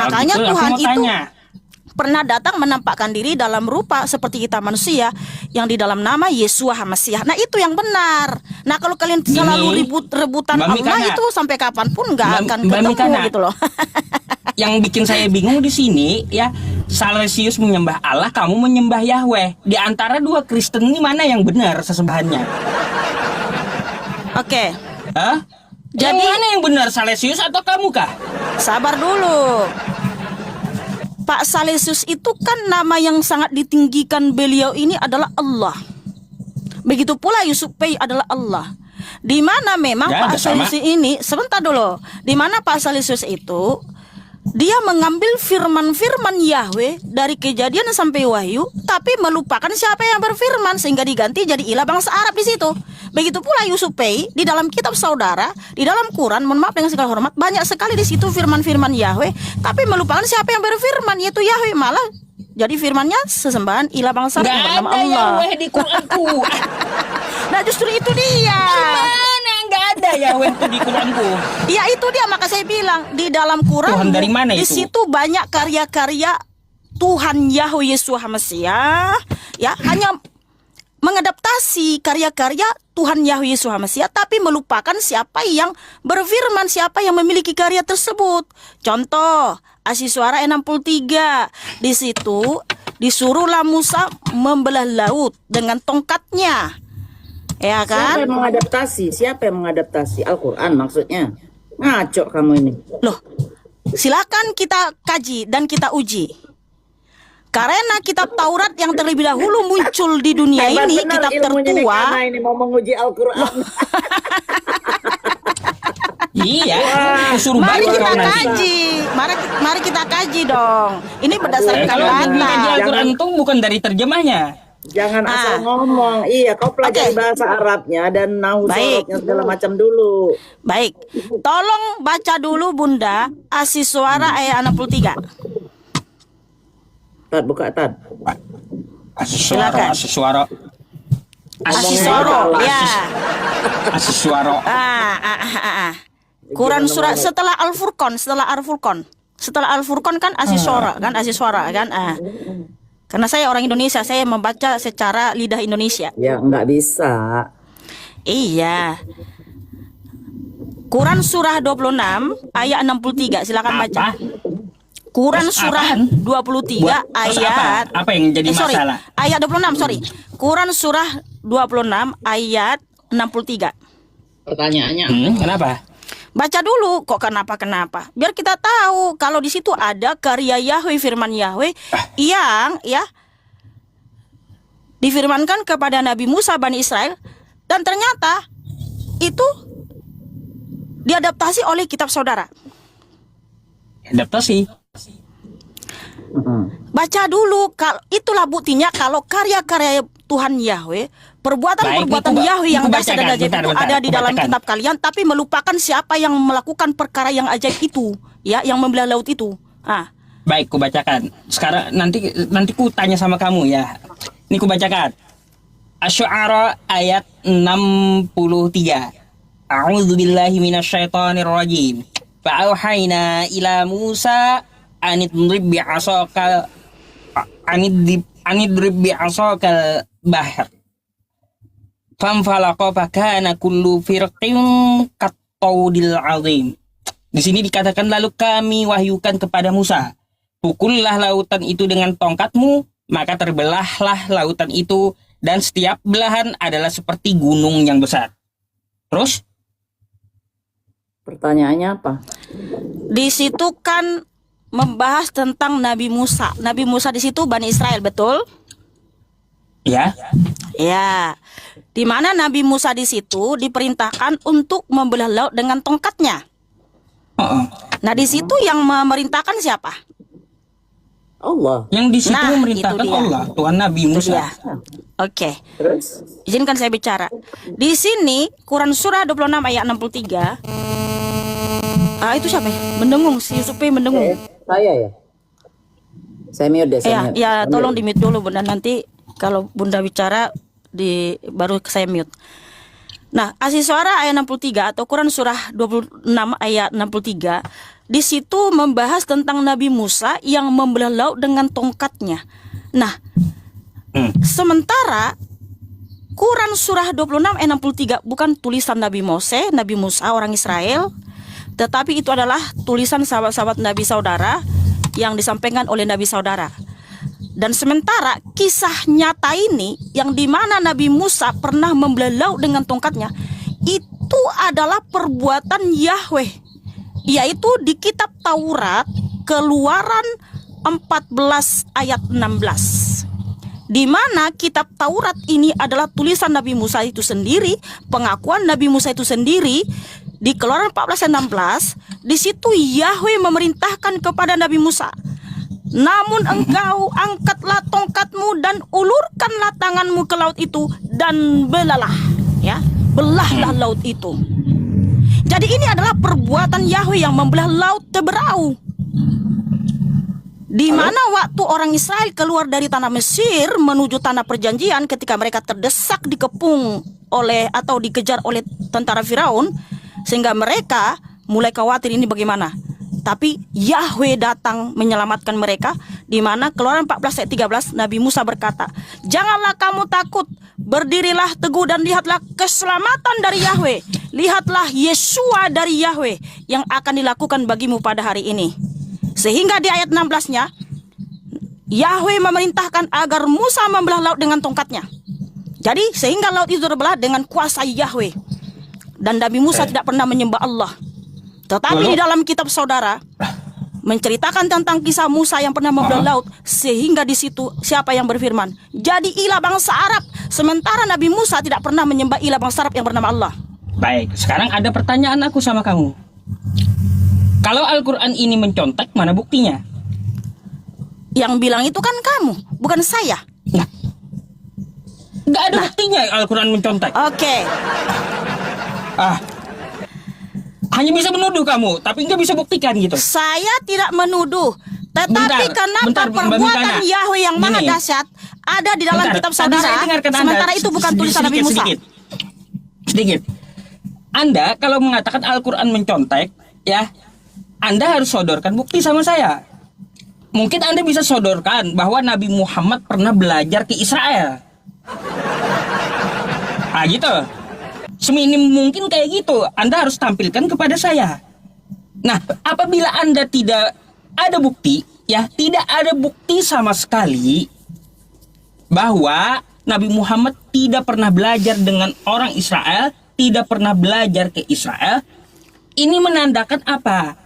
Makanya gitu, Tuhan itu tanya. pernah datang menampakkan diri dalam rupa seperti kita manusia yang di dalam nama Yesua HaMasiah. Nah itu yang benar. Nah kalau kalian selalu rebutan Mbak Allah Mikana, itu sampai kapanpun nggak akan Mbak ketemu Mikana, gitu loh. Yang bikin saya bingung di sini ya, Salesius menyembah Allah, kamu menyembah Yahweh. Di antara dua Kristen ini mana yang benar sesembahannya? Oke. Hah? Jadi Yang mana yang benar, Salesius atau kamu kah? sabar dulu. Pak Salesius itu kan nama yang sangat ditinggikan beliau ini adalah Allah. Begitu pula Yusuf Pei adalah Allah. Di mana memang Ya, Pak Salesius ini, sebentar dulu. Di mana Pak Salesius itu dia mengambil firman-firman Yahweh dari Kejadian sampai Wahyu, tapi melupakan siapa yang berfirman sehingga diganti jadi ilah bangsa Arab di situ. Begitu pula Yusuf Pei di dalam kitab saudara, di dalam Quran, mohon maaf dengan segala hormat, banyak sekali di situ firman-firman Yahweh, tapi melupakan siapa yang berfirman, yaitu Yahweh. Malah jadi firmannya sesembahan ilah bangsa Arab bernama Allah. Yahweh di Quranku. Nah justru itu dia. Mana nggak ada Yahweh itu di Quranku? Ya itu dia, maka saya bilang di dalam Quran Tuhan dari mana di itu? situ banyak karya-karya Tuhan Yahweh Yesua HaMasiah, ya hanya mengadaptasi karya-karya Tuhan Yahweh Yesua HaMasiah, tapi melupakan siapa yang berfirman, siapa yang memiliki karya tersebut. Contoh Asy-Syu'ara 63, di situ disuruhlah Musa membelah laut dengan tongkatnya. Ya kan? Siapa yang mengadaptasi? Siapa yang mengadaptasi? Al-Quran maksudnya. Ngaco kamu ini. Loh, silakan kita kaji dan kita uji. Karena kitab Taurat yang terlebih dahulu muncul di dunia Hebat ini, benar kitab ilmunya nih, tertua. karena ini mau menguji Al-Quran. Iya, suruh Mari baca kita nanti. kaji, mari kita kaji dong. Ini berdasarkan Kalau data. ngaji Al-Quran itu bukan dari terjemahnya. Jangan asal ngomong. Iya, kau pelajari bahasa Arabnya dan nahu Baik. sorotnya segala macam dulu. Baik, tolong baca dulu Bunda Asy-Syu'ara ayat 63. Tad, buka Tad. Silakan. Asy-Syu'ara. Asy-Syu'ara, ya. Asy-Syu'ara. Quran surah setelah Al-Furqan, setelah Al-Furqan kan Asy-Syu'ara kan, Asy-Syu'ara kan. Karena saya orang Indonesia, saya membaca secara lidah Indonesia. Ya, nggak bisa. Iya. Quran surah 26 ayat 63, silakan baca. Quran surah 23 ayat apa yang jadi masalah? Ayat 26, sorry. Quran surah 26 ayat 63. Pertanyaannya Kenapa? Baca dulu, kok kenapa? Biar kita tahu kalau di situ ada karya Yahweh, firman Yahweh yang ya difirmankan kepada Nabi Musa Bani Israel, dan ternyata itu diadaptasi oleh kitab saudara. Adaptasi. Baca dulu, itulah buktinya kalau karya-karya Tuhan Yahweh, perbuatan-perbuatan Yahweh yang dahsyat dan ajaib itu ada di dalam kitab kalian, tapi melupakan siapa yang melakukan perkara yang ajaib itu, ya, yang membelah laut itu. Baik, ku bacakan. Sekarang nanti ku tanya sama kamu ya. Ini ku bacakan. Asy-Syu'ara ayat 63. A'udzubillahi minasyaitonirrajim. Fa'auhayna ila Musa anidrib bi'asakal bahr. Famfalaqa fakana kullu firqin kattaudil azim. Di sini dikatakan lalu kami wahyukan kepada Musa, pukullah lautan itu dengan tongkatmu, maka terbelahlah lautan itu, dan setiap belahan adalah seperti gunung yang besar. Terus? pertanyaannya apa? Di situ kan membahas tentang Nabi Musa. Nabi Musa di situ Bani Israel, betul? Ya. Ya. Di mana Nabi Musa di situ diperintahkan untuk membelah laut dengan tongkatnya. Nah, di situ yang memerintahkan siapa? Allah. Yang di situ Nah, memerintahkan itu dia. Allah, Tuhan Nabi Itu Musa. dia. Oke. Terus? Izinkan saya bicara. Di sini Quran surah 26 ayat 63. Itu siapa ya? Mendengung, si Yusufi mendengung. Saya ya. Saya mute deh. Ya, ya, tolong di mute dulu Bunda, nanti kalau Bunda bicara baru saya mute. Nah, Asy-Syu'ara ayat 63 atau Quran surah 26 ayat 63 di situ membahas tentang Nabi Musa yang membelah laut dengan tongkatnya. Nah, sementara Quran surah 26 ayat 63 bukan tulisan Nabi Musa orang Israel, tetapi itu adalah tulisan sahabat-sahabat Nabi saudara yang disampaikan oleh Nabi saudara. Dan sementara kisah nyata ini yang dimana Nabi Musa pernah membelah laut dengan tongkatnya, itu adalah perbuatan Yahweh, yaitu di kitab Taurat Keluaran 14 ayat 16. Di mana kitab Taurat ini adalah tulisan Nabi Musa itu sendiri, pengakuan Nabi Musa itu sendiri. Di Keluaran 14 ayat 16, di situ Yahweh memerintahkan kepada Nabi Musa, namun engkau angkatlah tongkatmu dan ulurkanlah tanganmu ke laut itu dan belahlah, ya, belahlah laut itu. Jadi ini adalah perbuatan Yahweh yang membelah laut Teberau. Di mana waktu orang Israel keluar dari tanah Mesir menuju tanah perjanjian, ketika mereka terdesak dikepung oleh atau dikejar oleh tentara Firaun, sehingga mereka mulai khawatir ini bagaimana. Tapi Yahweh datang menyelamatkan mereka. Di mana Keluaran 14 ayat 13 Nabi Musa berkata, janganlah kamu takut, berdirilah teguh dan lihatlah keselamatan dari Yahweh. Lihatlah Yesua dari Yahweh yang akan dilakukan bagimu pada hari ini. Sehingga di ayat 16-nya Yahweh memerintahkan agar Musa membelah laut dengan tongkatnya. Jadi sehingga laut itu terbelah dengan kuasa Yahweh. Dan Nabi Musa tidak pernah menyembah Allah. Tetapi di dalam kitab saudara menceritakan tentang kisah Musa yang pernah membelah laut, sehingga di situ siapa yang berfirman, jadi ilah bangsa Arab, sementara Nabi Musa tidak pernah menyembah ilah bangsa Arab yang bernama Allah. Baik, sekarang ada pertanyaan aku sama kamu. Kalau Al-Quran ini mencontek, mana buktinya? Yang bilang itu kan kamu, bukan saya. Nah, nggak ada buktinya Al-Quran mencontek. Oke. Hanya bisa menuduh kamu, tapi nggak bisa buktikan gitu. Saya tidak menuduh, tetapi kenapa perbuatan Yahweh yang maha dahsyat ada di dalam kitab saudara, sementara itu bukan tulisan Nabi Musa. Sedikit. Anda kalau mengatakan Al-Quran mencontek, ya, Anda harus sodorkan bukti sama saya. Mungkin Anda bisa sodorkan bahwa Nabi Muhammad pernah belajar ke Israel. Gitu. Seminim mungkin kayak gitu, Anda harus tampilkan kepada saya. Nah, apabila Anda tidak ada bukti, ya, tidak ada bukti sama sekali bahwa Nabi Muhammad tidak pernah belajar dengan orang Israel, tidak pernah belajar ke Israel, ini menandakan apa?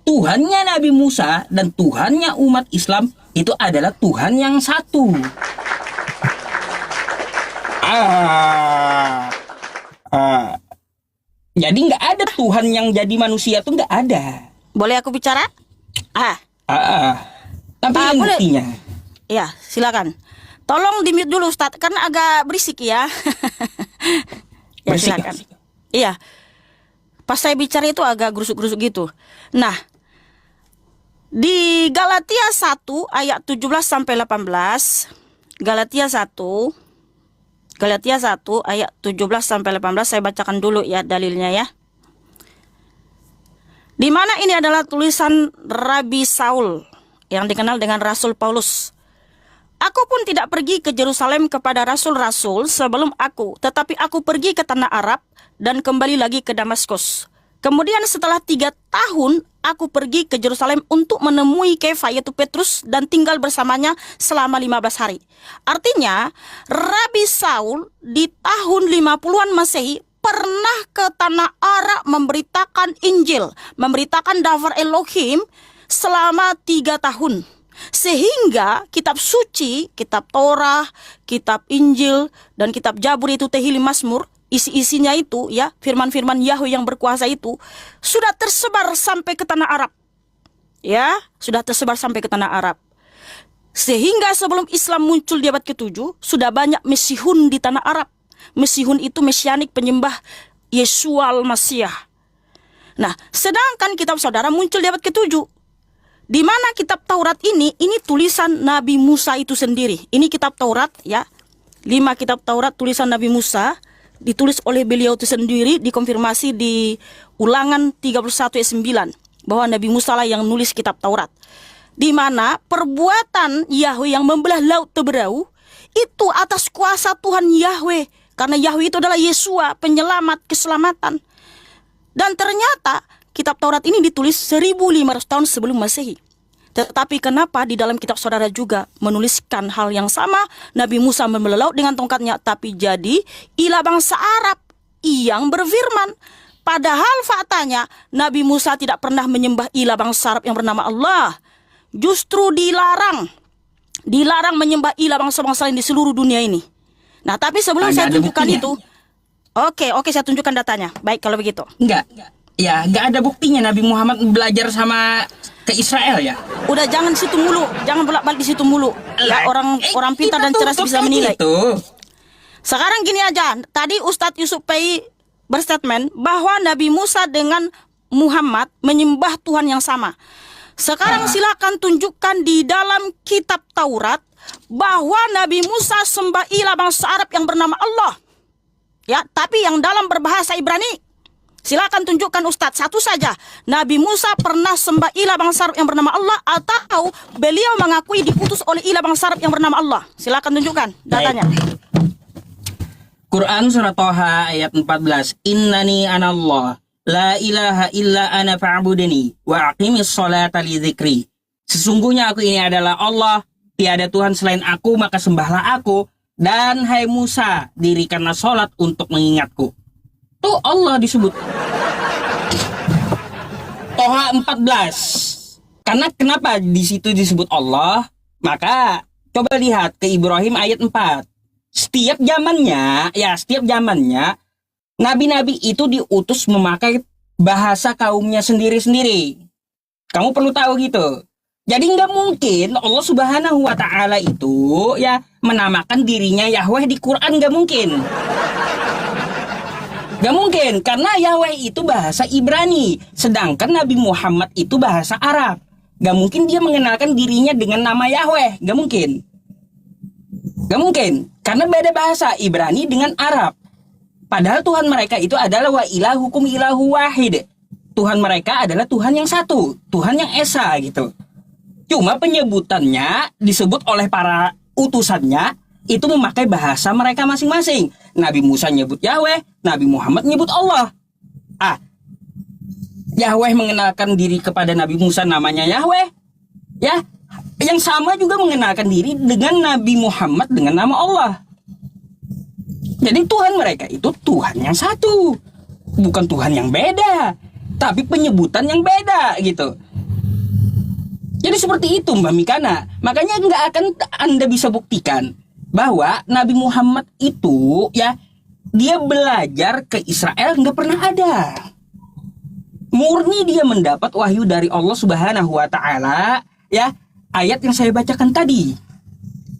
Tuhannya Nabi Musa dan Tuhannya umat Islam itu adalah Tuhan yang satu. Jadi nggak ada Tuhan yang jadi manusia tuh nggak ada. Boleh aku bicara? Tapi buktinya. Ya, silakan. Tolong di-mute dulu Ustadz, karena agak berisik ya. Ya, Berisik, silakan. Iya. Pas saya bicara itu agak gerusuk-gerusuk gitu. Nah, di Galatia 1 ayat 17 sampai 18, Galatia 1 ayat 17 sampai 18 saya bacakan dulu ya dalilnya ya. Di mana ini adalah tulisan Rabi Saul yang dikenal dengan Rasul Paulus. Aku pun tidak pergi ke Yerusalem kepada rasul-rasul sebelum aku, tetapi aku pergi ke tanah Arab dan kembali lagi ke Damaskus. Kemudian setelah 3 tahun aku pergi ke Yerusalem untuk menemui Kefa yaitu Petrus dan tinggal bersamanya selama 15 hari. Artinya Rabi Saul di tahun 50-an Masehi pernah ke tanah Arab memberitakan Injil, memberitakan Davar Elohim selama 3 tahun. Sehingga kitab suci, kitab Torah, kitab Injil, dan kitab Jabur itu Tehillim Mazmur, isi-isinya itu ya, firman-firman Yahweh yang berkuasa itu sudah tersebar sampai ke tanah Arab. Ya, sudah tersebar sampai ke tanah Arab. Sehingga sebelum Islam muncul di abad ke-7, sudah banyak Mesihun di tanah Arab. Mesihun itu mesianik penyembah Yesua al-Masih. Nah, sedangkan kitab saudara muncul di abad ke-7. Di mana kitab Taurat ini tulisan Nabi Musa itu sendiri. Ini kitab Taurat ya. 5 kitab Taurat tulisan Nabi Musa ditulis oleh beliau itu sendiri, dikonfirmasi di Ulangan 31 ayat 9. bahwa Nabi Musa lah yang nulis kitab Taurat. Di mana perbuatan Yahweh yang membelah laut Teberau itu atas kuasa Tuhan Yahweh. Karena Yahweh itu adalah Yesua, penyelamat, keselamatan. Dan ternyata kitab Taurat ini ditulis 1500 tahun sebelum Masehi. Tetapi kenapa di dalam kitab saudara juga menuliskan hal yang sama? Nabi Musa membelah laut dengan tongkatnya, tapi jadi ilah bangsa Arab yang berfirman. Padahal faktanya Nabi Musa tidak pernah menyembah ilah bangsa Arab yang bernama Allah. Justru dilarang menyembah ilah bangsa-bangsa lain di seluruh dunia ini. Nah, tapi sebelum saya tunjukkan itu, oke, saya tunjukkan datanya. Baik kalau begitu. Enggak ada buktinya Nabi Muhammad belajar sama ke Israel ya. Udah jangan situ mulu, jangan bolak-balik di situ mulu. Ya orang pintar dan cerdas bisa menilai. Gitu. Sekarang gini aja, tadi Ustadz Yusuf Pei berstatement bahwa Nabi Musa dengan Muhammad menyembah Tuhan yang sama. Sekarang silakan tunjukkan di dalam kitab Taurat bahwa Nabi Musa sembah ilah bangsa Arab yang bernama Allah. Ya, tapi yang dalam berbahasa Ibrani. Silakan tunjukkan Ustadz satu saja. Nabi Musa pernah sembah ilah bangsa Arab yang bernama Allah atau beliau mengakui diutus oleh ilah bangsa Arab yang bernama Allah. Silakan tunjukkan datanya. Baik. Quran surat Toha ayat 14. Innani anallah la ilaha illa ana fa'budni wa aqimis sholata li dzikri. Sesungguhnya aku ini adalah Allah, tiada Tuhan selain aku, maka sembahlah aku. Dan hai Musa, dirikanlah sholat untuk mengingatku. Tuh Allah disebut. Toha 14. Karena kenapa di situ disebut Allah? Maka coba lihat ke Ibrahim ayat 4. Setiap zamannya nabi-nabi itu diutus memakai bahasa kaumnya sendiri-sendiri. Kamu perlu tahu gitu. Jadi nggak mungkin Allah Subhanahu wa Ta'ala itu ya menamakan dirinya Yahweh di Quran, nggak mungkin. Gak mungkin, karena Yahweh itu bahasa Ibrani, sedangkan Nabi Muhammad itu bahasa Arab. Gak mungkin dia mengenalkan dirinya dengan nama Yahweh, gak mungkin. Gak mungkin, karena beda bahasa Ibrani dengan Arab. Padahal Tuhan mereka itu adalah wa ilahukum ilahu wahid. Tuhan mereka adalah Tuhan yang satu, Tuhan yang esa gitu. Cuma penyebutannya disebut oleh para utusannya itu memakai bahasa mereka masing-masing. Nabi Musa nyebut Yahweh, Nabi Muhammad nyebut Allah. Yahweh mengenalkan diri kepada Nabi Musa namanya Yahweh. Ya, yang sama juga mengenalkan diri dengan Nabi Muhammad dengan nama Allah. Jadi Tuhan mereka itu Tuhan yang satu, bukan Tuhan yang beda, tapi penyebutan yang beda gitu. Jadi seperti itu Mbak Mikana. Makanya nggak akan Anda bisa buktikan bahwa Nabi Muhammad itu ya dia belajar ke Israel nggak pernah ada. Murni dia mendapat wahyu dari Allah Subhanahu wa Ta'ala ya, ayat yang saya bacakan tadi.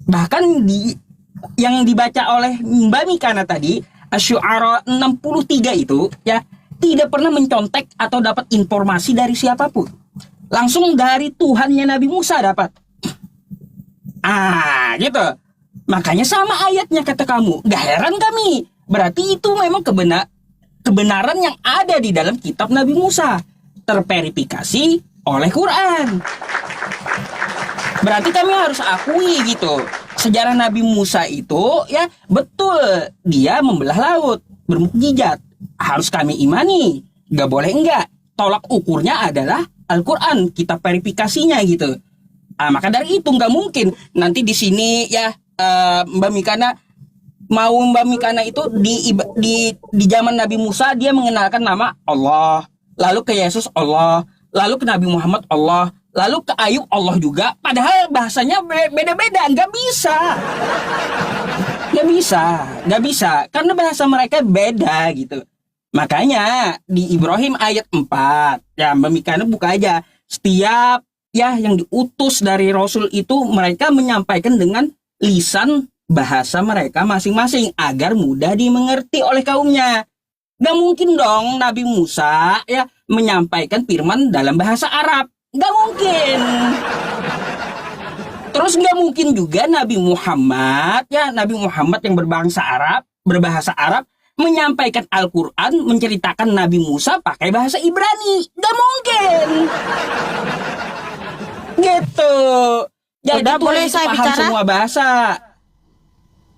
Bahkan yang dibaca oleh Mbak Mikana tadi, Asy-Syu'ara 63 itu ya tidak pernah mencontek atau dapat informasi dari siapapun. Langsung dari Tuhannya Nabi Musa dapat. Gitu. Makanya sama ayatnya kata kamu. Gak heran kami. Berarti itu memang kebenaran yang ada di dalam kitab Nabi Musa. Terverifikasi oleh Quran. Berarti kami harus akui gitu. Sejarah Nabi Musa itu ya betul. Dia membelah laut. Bermukjizat. Harus kami imani. Gak boleh enggak. Tolak ukurnya adalah Al-Quran. Kitab verifikasinya gitu. Maka dari itu nggak mungkin nanti di sini ya Mbak Mikana itu di zaman Nabi Musa dia mengenalkan nama Allah, lalu ke Yesus Allah, lalu ke Nabi Muhammad Allah, lalu ke Ayub Allah juga, padahal bahasanya beda-beda. Nggak bisa karena bahasa mereka beda gitu. Makanya di Ibrahim ayat 4 ya Mbak Mikana buka aja, setiap ya yang diutus dari Rasul itu mereka menyampaikan dengan lisan bahasa mereka masing-masing agar mudah dimengerti oleh kaumnya. Gak mungkin dong Nabi Musa ya menyampaikan firman dalam bahasa Arab. Gak mungkin. Terus gak mungkin juga Nabi Muhammad yang berbahasa Arab menyampaikan Al-Quran, menceritakan Nabi Musa pakai bahasa Ibrani. Gak mungkin. Gitu. Jadi Udah, Tuhan boleh itu saya paham bicara? semua bahasa.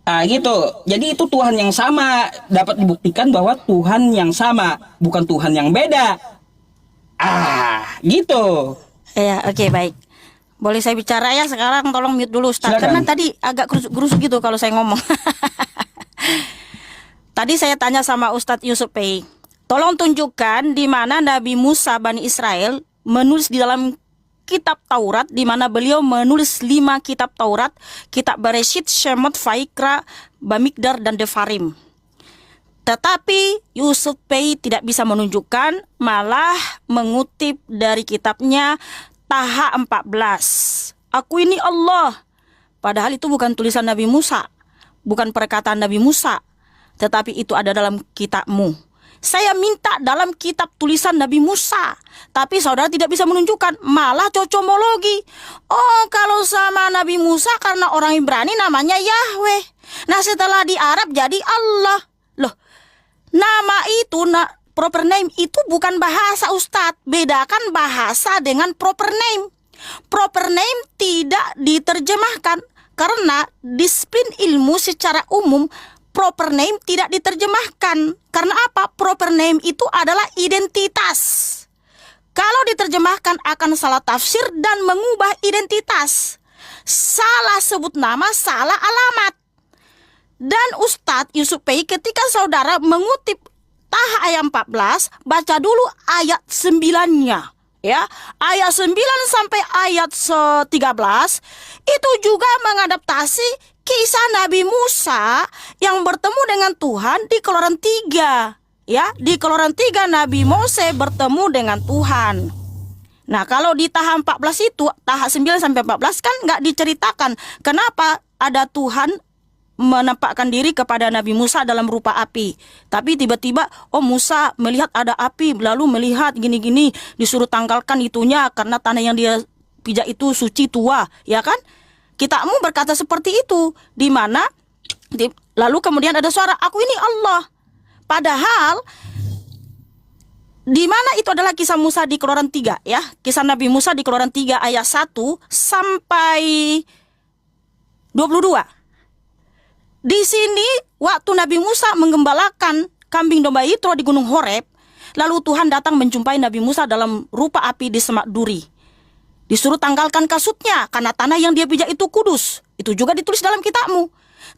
Nah gitu. Jadi itu Tuhan yang sama. Dapat dibuktikan bahwa Tuhan yang sama, bukan Tuhan yang beda. Gitu. Ya, oke, baik. Boleh saya bicara ya sekarang, tolong mute dulu Ustaz. Silakan. Karena tadi agak gerusuk gitu kalau saya ngomong. Tadi saya tanya sama Ustadz Yusuf Pei, tolong tunjukkan di mana Nabi Musa Bani Israel menulis di dalam kitab Taurat, di mana beliau menulis 5 kitab Taurat, kitab Bereshit, Shemot, Vaikra, Bamikdar, dan Devarim. Tetapi Yusuf Pei tidak bisa menunjukkan, malah mengutip dari kitabnya Taha 14. Aku ini Allah. Padahal itu bukan tulisan Nabi Musa, bukan perkataan Nabi Musa, tetapi itu ada dalam kitabmu. Saya minta dalam kitab tulisan Nabi Musa, tapi saudara tidak bisa menunjukkan, malah cocomologi. Oh, kalau sama Nabi Musa karena orang Ibrani namanya Yahweh. Nah, setelah di Arab jadi Allah. Loh, nama itu, proper name itu bukan bahasa Ustadz. Bedakan bahasa dengan proper name. Proper name tidak diterjemahkan karena disiplin ilmu secara umum proper name tidak diterjemahkan. Karena apa? Proper name itu adalah identitas. Kalau diterjemahkan akan salah tafsir dan mengubah identitas. Salah sebut nama, salah alamat. Dan Ustadz Yusuf Pei ketika saudara mengutip Taha ayat 14, baca dulu ayat 9-nya. Ya, ayat 9 sampai ayat 13 itu juga mengadaptasi kisah Nabi Musa yang bertemu dengan Tuhan di Keluaran 3. Ya, di Keluaran 3 Nabi Mose bertemu dengan Tuhan. Nah, kalau di Taha 14 itu, Taha 9 sampai 14 kan nggak diceritakan kenapa ada Tuhan menampakkan diri kepada Nabi Musa dalam rupa api. Tapi tiba-tiba, oh Musa melihat ada api, lalu melihat gini-gini, disuruh tanggalkan itunya karena tanah yang dia pijak itu suci tua, ya kan? Kitabmu berkata seperti itu, di mana lalu kemudian ada suara, aku ini Allah. Padahal di mana itu adalah kisah Musa di Keluaran 3, ya. Kisah Nabi Musa di Keluaran 3 ayat 1 sampai 22. Di sini waktu Nabi Musa menggembalakan kambing domba Yitro di Gunung Horeb, lalu Tuhan datang menjumpai Nabi Musa dalam rupa api di semak duri. Disuruh tanggalkan kasutnya karena tanah yang dia pijak itu kudus. Itu juga ditulis dalam kitabmu.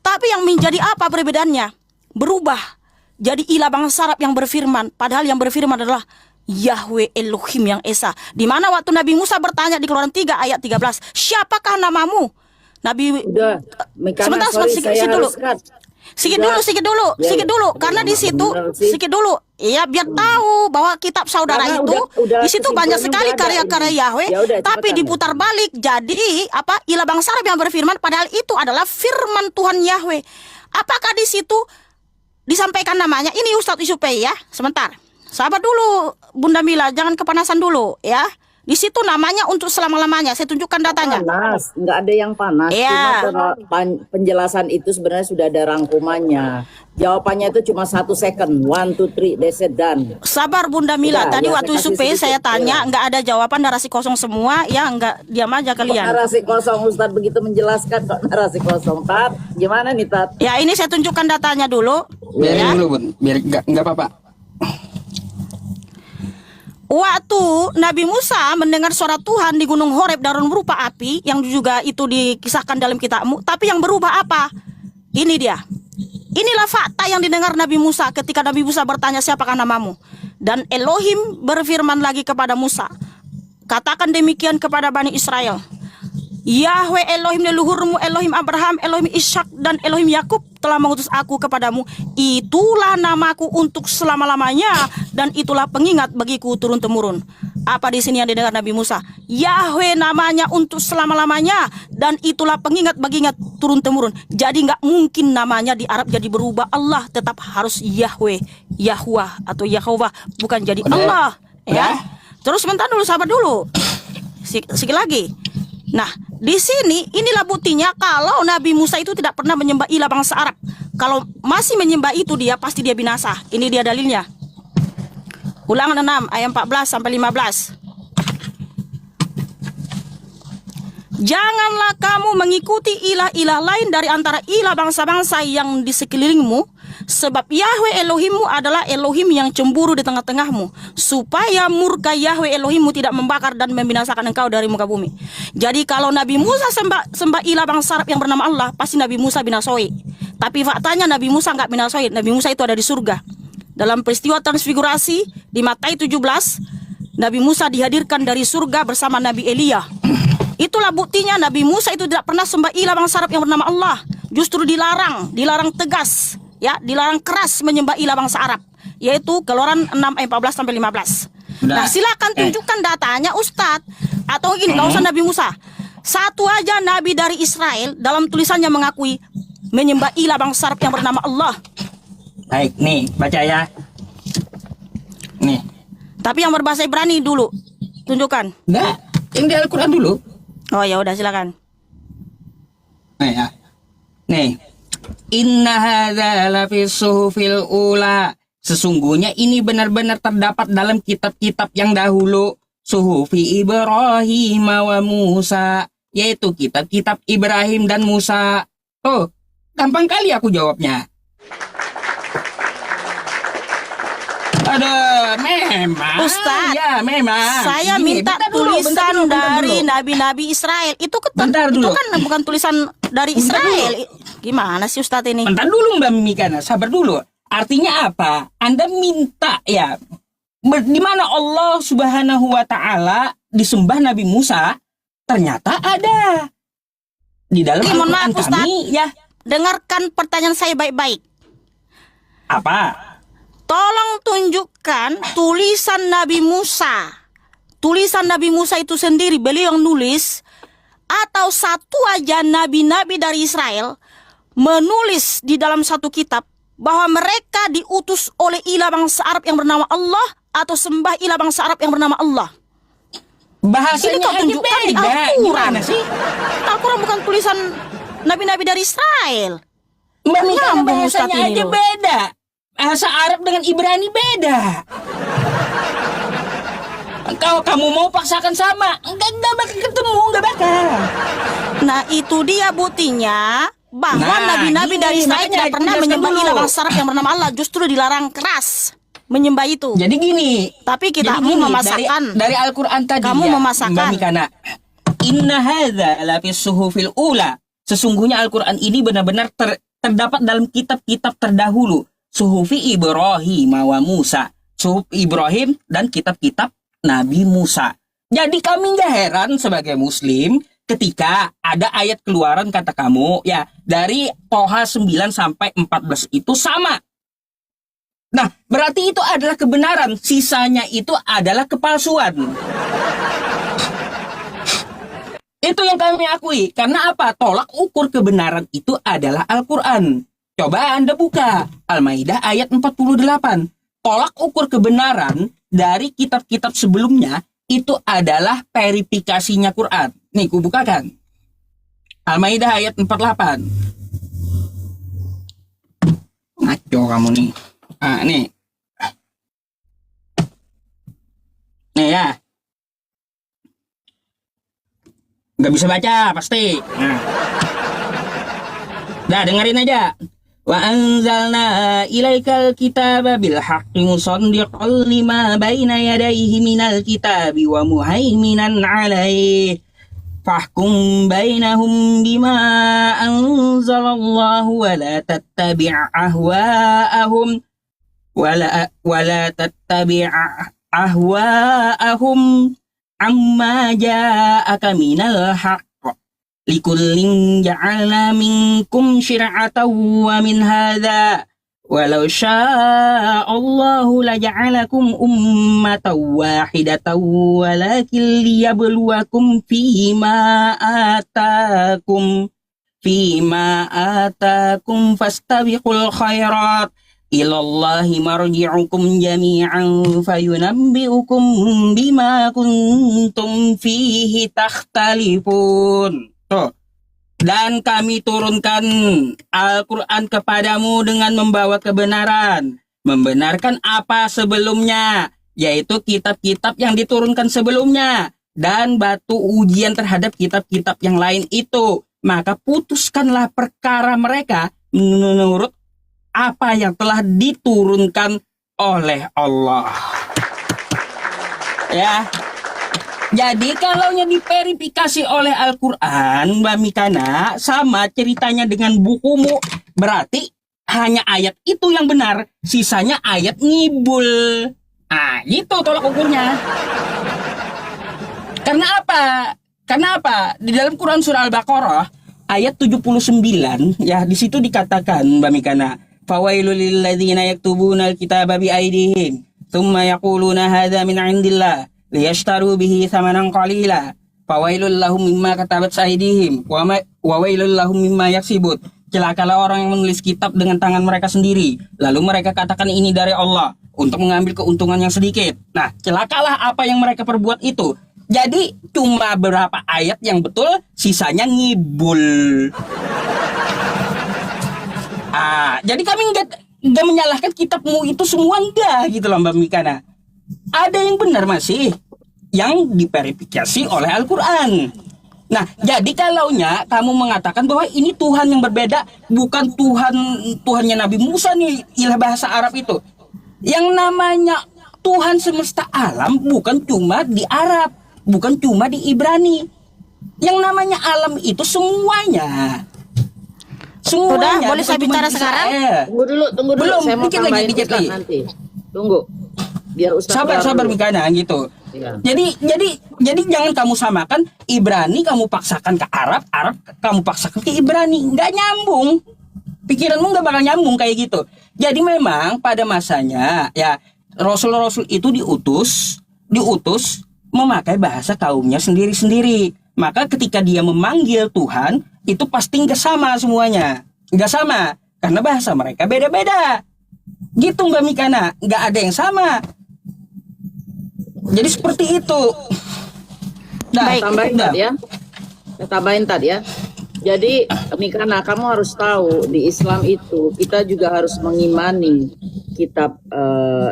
Tapi yang menjadi apa perbedaannya? Berubah jadi ilah bangsa Arab yang berfirman, padahal yang berfirman adalah Yahweh Elohim yang Esa. Di mana waktu Nabi Musa bertanya di Keluaran 3 ayat 13, siapakah namamu? Nabi Udah, Mekana, sebentar, sorry, sedikit saya dulu. harus cut. Sedikit Udah. sedikit dulu. Karena di situ, Bener sih. sedikit dulu. Iya, biar tahu bahwa kitab saudara Karena itu, udah di situ banyak kesimpulannya sekali udah ada karya-karya ini. Yahweh, Ya udah, tapi cepetan. diputar balik. Jadi, apa? Ilah bangsa Arab yang berfirman, padahal itu adalah firman Tuhan Yahweh. Apakah di situ disampaikan namanya? Ini Ustadz Yusuf Pei ya. Sebentar. Sabar dulu, Bunda Mila, jangan kepanasan dulu ya. Di situ namanya untuk selama-lamanya. Saya tunjukkan datanya. Panas, nggak ada yang panas. Iya. Cuma penjelasan itu sebenarnya sudah ada rangkumannya. Jawabannya itu cuma 1 second. 1, 2, 3, they said done. Sabar Bunda Mila. Udah, Tadi ya, waktu saya kasih Yusuf Pei sedikit. saya tanya, Ya. nggak ada jawaban, narasi kosong semua. Ya, nggak, diam aja kalian. Narasi kosong, Ustadz begitu menjelaskan kok narasi kosong. Tat, gimana nih Tat? Ya, ini saya tunjukkan datanya dulu. Biarin Ya. dulu Bun, biar nggak apa-apa. Waktu Nabi Musa mendengar suara Tuhan di Gunung Horeb dalam berupa api, yang juga itu dikisahkan dalam kitabmu, tapi yang berubah apa? Ini dia. Inilah fakta yang didengar Nabi Musa ketika Nabi Musa bertanya, siapakah namamu? Dan Elohim berfirman lagi kepada Musa, katakan demikian kepada Bani Israel, Yahweh Elohim leluhurmu, Elohim Abraham, Elohim Ishak, dan Elohim Yakub telah mengutus aku kepadamu. Itulah namaku untuk selama-lamanya, dan itulah pengingat bagiku turun-temurun. Apa di sini yang didengar Nabi Musa? Yahweh namanya untuk selama-lamanya, dan itulah pengingat baginya turun-temurun. Jadi nggak mungkin namanya di Arab jadi berubah. Allah tetap harus Yahweh, Yahuwah atau Yahovah, bukan jadi Allah. Ya. Terus sebentar dulu, sabar dulu. Sikit lagi. Nah, di sini inilah buktinya kalau Nabi Musa itu tidak pernah menyembah ilah bangsa Arab. kalau masih menyembah itu dia pasti dia binasa. Ini dia dalilnya. Ulangan 6 ayat 14 sampai 15. Janganlah kamu mengikuti ilah-ilah lain dari antara ilah bangsa-bangsa yang di sekelilingmu, sebab Yahweh Elohimmu adalah Elohim yang cemburu di tengah-tengahmu, supaya murka Yahweh Elohimmu tidak membakar dan membinasakan engkau dari muka bumi. Jadi kalau Nabi Musa sembah ilah bangsa Arab yang bernama Allah, pasti Nabi Musa binasoi. Tapi faktanya Nabi Musa nggak binasoi. Nabi Musa itu ada di surga. Dalam peristiwa transfigurasi di Matius 17, Nabi Musa dihadirkan dari surga bersama Nabi Elia. Itulah buktinya Nabi Musa itu tidak pernah sembah ilah bangsa Arab yang bernama Allah. Justru dilarang tegas, ya, dilarang keras menyembah ilah bangsa Arab, yaitu Keluaran 6 ayat 14 sampai 15. Nah, silakan tunjukkan datanya Ustadz. Atau gini, nggak usah Nabi Musa. Satu aja nabi dari Israel dalam tulisannya mengakui menyembah ilah bangsa Arab yang bernama Allah. Baik, nih baca ya. Nih. Tapi yang berbahasa Ibrani dulu. Tunjukkan. Enggak, yang di Al-Quran dulu. Oh ya udah silakan. Nih ya. Nih. Inna hadza lafi suhufil ula. Sesungguhnya ini benar-benar terdapat dalam kitab-kitab yang dahulu. Suhufi Ibrahim wa Musa. Yaitu kitab-kitab Ibrahim dan Musa. Oh, gampang kali aku jawabnya. Aduh, memang. Ustadz, ya memang. Saya Gini, minta bentar dulu, tulisan bentar dari dulu. nabi-nabi Israel. Itu Bentar itu dulu. kan bukan tulisan dari Bentar Israel. Gimana sih Ustadz ini? Bentar dulu Mbak Mimikana, sabar dulu. Artinya apa? Anda minta ya, di mana Allah Subhanahu wa Ta'ala disembah Nabi Musa, ternyata ada di dalam Mohon Al-Quran maaf Ustadz, kami ya. dengarkan pertanyaan saya baik-baik. Apa? Tolong tunjukkan tulisan Nabi Musa. Tulisan Nabi Musa itu sendiri beliau yang nulis, atau satu aja nabi-nabi dari Israel menulis di dalam satu kitab bahwa mereka diutus oleh ilah bangsa Arab yang bernama Allah, atau sembah ilah bangsa Arab yang bernama Allah. Bahasanya Ini kau aja tunjukkan di beda. Al-Quran. Gimana sih? Al-Quran bukan tulisan nabi-nabi dari Israel. Mbak Mimikana, Nyambung Ustadz bahasanya ini aja loh. beda. Bahasa Arab dengan Ibrani beda. Kalau kamu mau paksakan sama, enggak bakal ketemu, enggak bakal. Nah itu dia buktinya bahwa Nah, nabi-nabi gini, dari Israel makanya tidak pernah jelaskan menyembah dulu. ilah bangsa Arab yang bernama Allah, justru dilarang keras menyembah itu. Jadi gini. Tapi kita jadi mau gini, memasakkan. dari Al-Quran tadi Kamu ya, memasakkan. Mbak Mikana. Inna hadza lafi suhufil ula. Sesungguhnya Al-Quran ini benar-benar terdapat dalam kitab-kitab terdahulu. Suhufi Ibrahim wa Musa. Suhuf Ibrahim dan kitab-kitab Nabi Musa. Jadi kami nggak heran sebagai Muslim ketika ada ayat keluaran kata kamu ya dari Toha 9 sampai 14 itu sama. Nah, berarti itu adalah kebenaran, sisanya itu adalah kepalsuan. Itu yang kami akui. Karena apa? Tolak ukur kebenaran itu adalah Al-Quran. Coba Anda buka Al-Maidah ayat 48. Tolak ukur kebenaran dari kitab-kitab sebelumnya itu adalah verifikasinya Quran. Nih, ku bukakan. Al-Maidah ayat 48. Ngaco kamu nih. Ah, nih. Nih ya. Nggak bisa baca, pasti. Nah. Dah, dengerin aja. Wa anzalna ilaikal kitaba bil haqqi musaddiqan lima baina yadayhi minal kitabi wa muhaiminan alaihi. Fahkum bainahum bima anzalallahu wa la tattabi' ahwa'ahum ولا تتبع أهواءهم عما جاءك من الحق لكل جعلنا منكم شرعة ومنهاجا ولو شاء الله لجعلكم أمة واحدة ولكن ليبلوكم فيما آتاكم فاستبقوا الخيرات ilallahi marji'ukum jami'an fayunabbi'ukum bima kuntum fihi takhtalifun. Tuh. Dan kami turunkan Al-Quran kepadamu dengan membawa kebenaran. Membenarkan apa sebelumnya, yaitu kitab-kitab yang diturunkan sebelumnya. Dan batu ujian terhadap kitab-kitab yang lain itu. Maka putuskanlah perkara mereka menurut apa yang telah diturunkan oleh Allah. Ya. Jadi kalau diverifikasi oleh Al-Quran, Mbak Mikana, sama ceritanya dengan bukumu, berarti hanya ayat itu yang benar, sisanya ayat ngibul. Ah, itu tolak ukurnya. Karena apa? Karena apa? Di dalam Quran surah Al-Baqarah ayat 79, ya di situ dikatakan, Mbak Mikana, fawailul lil ladzina yaktubuna al-kitaba bi aydihim, tsumma yaquluna hadza min 'indillah liyashtaru bihi thamanan qalila fawailul lahum mimma katabat aydihim wa wailul lahum mimma yaksibun. Celakalah orang yang menulis kitab dengan tangan mereka sendiri, lalu mereka katakan ini dari Allah untuk mengambil keuntungan yang sedikit. Nah, celakalah apa yang mereka perbuat itu. Jadi cuma beberapa ayat yang betul, sisanya ngibul. Jadi kami nggak menyalahkan kitabmu itu semua, enggak gitu loh Mbak Mikana. Ada yang benar masih, yang diverifikasi oleh Al-Quran. Nah, jadi kalaunya kamu mengatakan bahwa ini Tuhan yang berbeda, bukan Tuhannya Nabi Musa nih, ilah bahasa Arab itu. Yang namanya Tuhan semesta alam bukan cuma di Arab, bukan cuma di Ibrani. Yang namanya alam itu semuanya. Udah, boleh saya bicara sekarang? Tunggu dulu. Belum, Saya mau dikit tambahin lagi. Ustaz nanti. Tunggu. Biar Ustaz Sabar Mikana gitu. Ya. Jadi jangan kamu samakan Ibrani kamu paksakan ke Arab, Arab kamu paksakan ke Ibrani, nggak nyambung. Pikiranmu nggak bakal nyambung kayak gitu. Jadi memang pada masanya ya Rasul-Rasul itu diutus memakai bahasa kaumnya sendiri-sendiri. Maka ketika dia memanggil Tuhan, itu pasti nggak sama semuanya. Nggak sama, karena bahasa mereka beda-beda. Gitu Mbak Mikana, nggak ada yang sama. Jadi seperti itu. Baik, Tambahin tadi ya. Jadi Mikana, kamu harus tahu di Islam itu kita juga harus mengimani kitab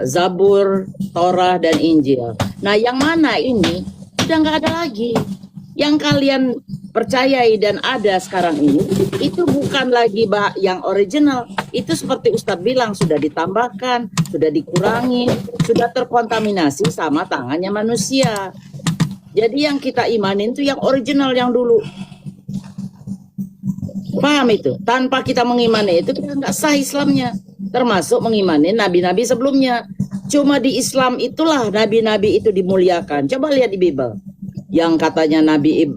Zabur, Torah, dan Injil. Nah, yang mana ini udah nggak ada lagi. Yang kalian percayai dan ada sekarang ini itu bukan lagi yang original. Itu seperti Ustadz bilang, sudah ditambahkan, sudah dikurangi, sudah terkontaminasi sama tangannya manusia. Jadi yang kita imanin itu yang original, yang dulu. Paham itu? Tanpa kita mengimani itu kita nggak sah Islamnya. Termasuk mengimani nabi-nabi sebelumnya. Cuma di Islam itulah nabi-nabi itu dimuliakan. Coba lihat di Bible. Yang katanya Nabi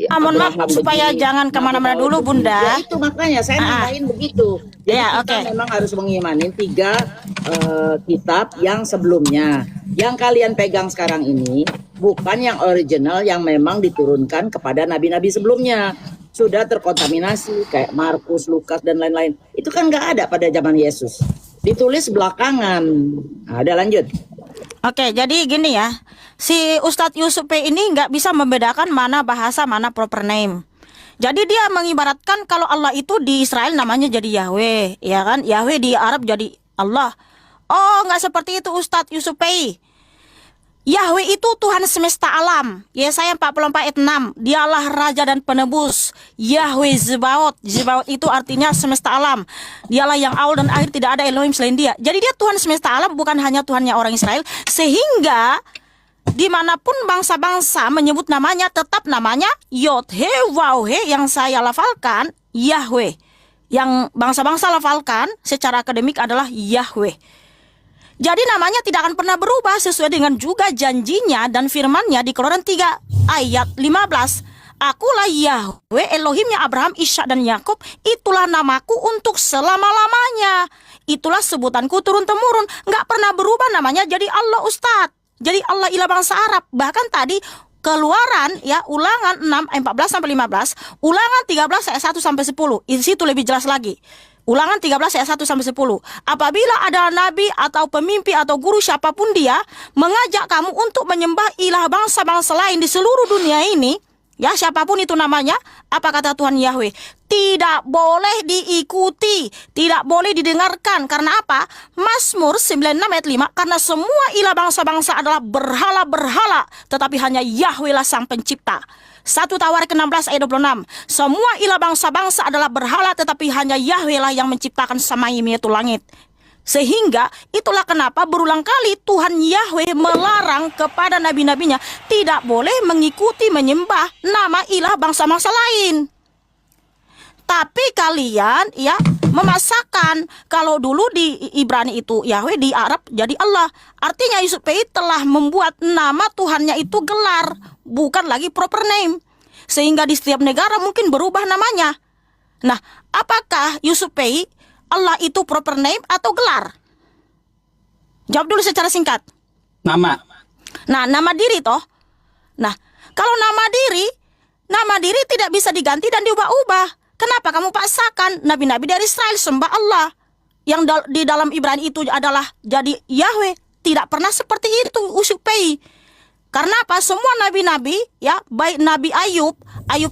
mohon maaf supaya jangan kemana-mana dulu Bunda. Ya itu makanya saya nambahin begitu. Jadi Ya, kita memang harus mengimani 3 kitab yang sebelumnya. Yang kalian pegang sekarang ini bukan yang original yang memang diturunkan kepada nabi-nabi sebelumnya. Sudah terkontaminasi kayak Markus, Lukas, dan lain-lain. Itu kan nggak ada pada zaman Yesus. Ditulis belakangan. Nah, ada lanjut. Oke, jadi gini ya, si Ustadz Yusuf P ini nggak bisa membedakan mana bahasa, mana proper name. Jadi dia mengibaratkan kalau Allah itu di Israel namanya jadi Yahweh, ya kan? Yahweh di Arab jadi Allah. Oh, nggak seperti itu Ustadz Yusuf P. Yahweh itu Tuhan semesta alam. Yesaya 44 ayat 6. Dialah Raja dan Penebus. Yahweh Zebaot. Zebaot itu artinya semesta alam. Dialah yang awal dan akhir, tidak ada Elohim selain dia. Jadi dia Tuhan semesta alam, bukan hanya Tuhannya orang Israel. Sehingga dimanapun bangsa-bangsa menyebut namanya, tetap namanya Yod-He, Waw-He yang saya lafalkan Yahweh. Yang bangsa-bangsa lafalkan secara akademik adalah Yahweh. Jadi namanya tidak akan pernah berubah sesuai dengan juga janjinya dan firmannya di Keluaran 3 ayat 15. Akulah Yahweh Elohimnya Abraham, Ishak, dan Yakub. Itulah namaku untuk selama-lamanya. Itulah sebutanku turun-temurun. Nggak pernah berubah namanya jadi Allah Ustadz. Jadi Allah ilah bangsa Arab. Bahkan tadi Keluaran ya Ulangan 6 ayat 14 sampai 15, Ulangan 13 ayat 1 sampai 10. Di situ lebih jelas lagi. Ulangan 13 ayat 1 sampai 10. Apabila ada nabi atau pemimpi atau guru siapapun dia mengajak kamu untuk menyembah ilah bangsa-bangsa lain di seluruh dunia ini, ya siapapun itu namanya, apa kata Tuhan Yahweh? Tidak boleh diikuti, tidak boleh didengarkan. Karena apa? Mazmur 96 ayat 5, karena semua ilah bangsa-bangsa adalah berhala-berhala, tetapi hanya Yahweh lah sang pencipta. 1 Tawarik 16 ayat 26, semua ilah bangsa-bangsa adalah berhala, tetapi hanya Yahweh lah yang menciptakan samayim, yaitu langit. Sehingga itulah kenapa berulang kali Tuhan Yahweh melarang kepada nabi-nabinya tidak boleh mengikuti menyembah nama ilah bangsa-bangsa lain. Tapi kalian ya memaksakan. Kalau dulu di Ibrani itu Yahweh, di Arab jadi Allah. Artinya Yusufei telah membuat nama Tuhannya itu gelar, bukan lagi proper name. Sehingga di setiap negara mungkin berubah namanya. Nah, apakah Yusufei Allah itu proper name atau gelar? Jawab dulu secara singkat. Nama. Nah, nama diri toh. Nah, kalau nama diri tidak bisa diganti dan diubah-ubah. Kenapa kamu paksakan nabi-nabi dari Israel sembah Allah? Yang di dalam Ibrani itu adalah jadi Yahweh. Tidak pernah seperti itu Yusufei. Karena apa? Semua nabi-nabi ya, baik Nabi Ayub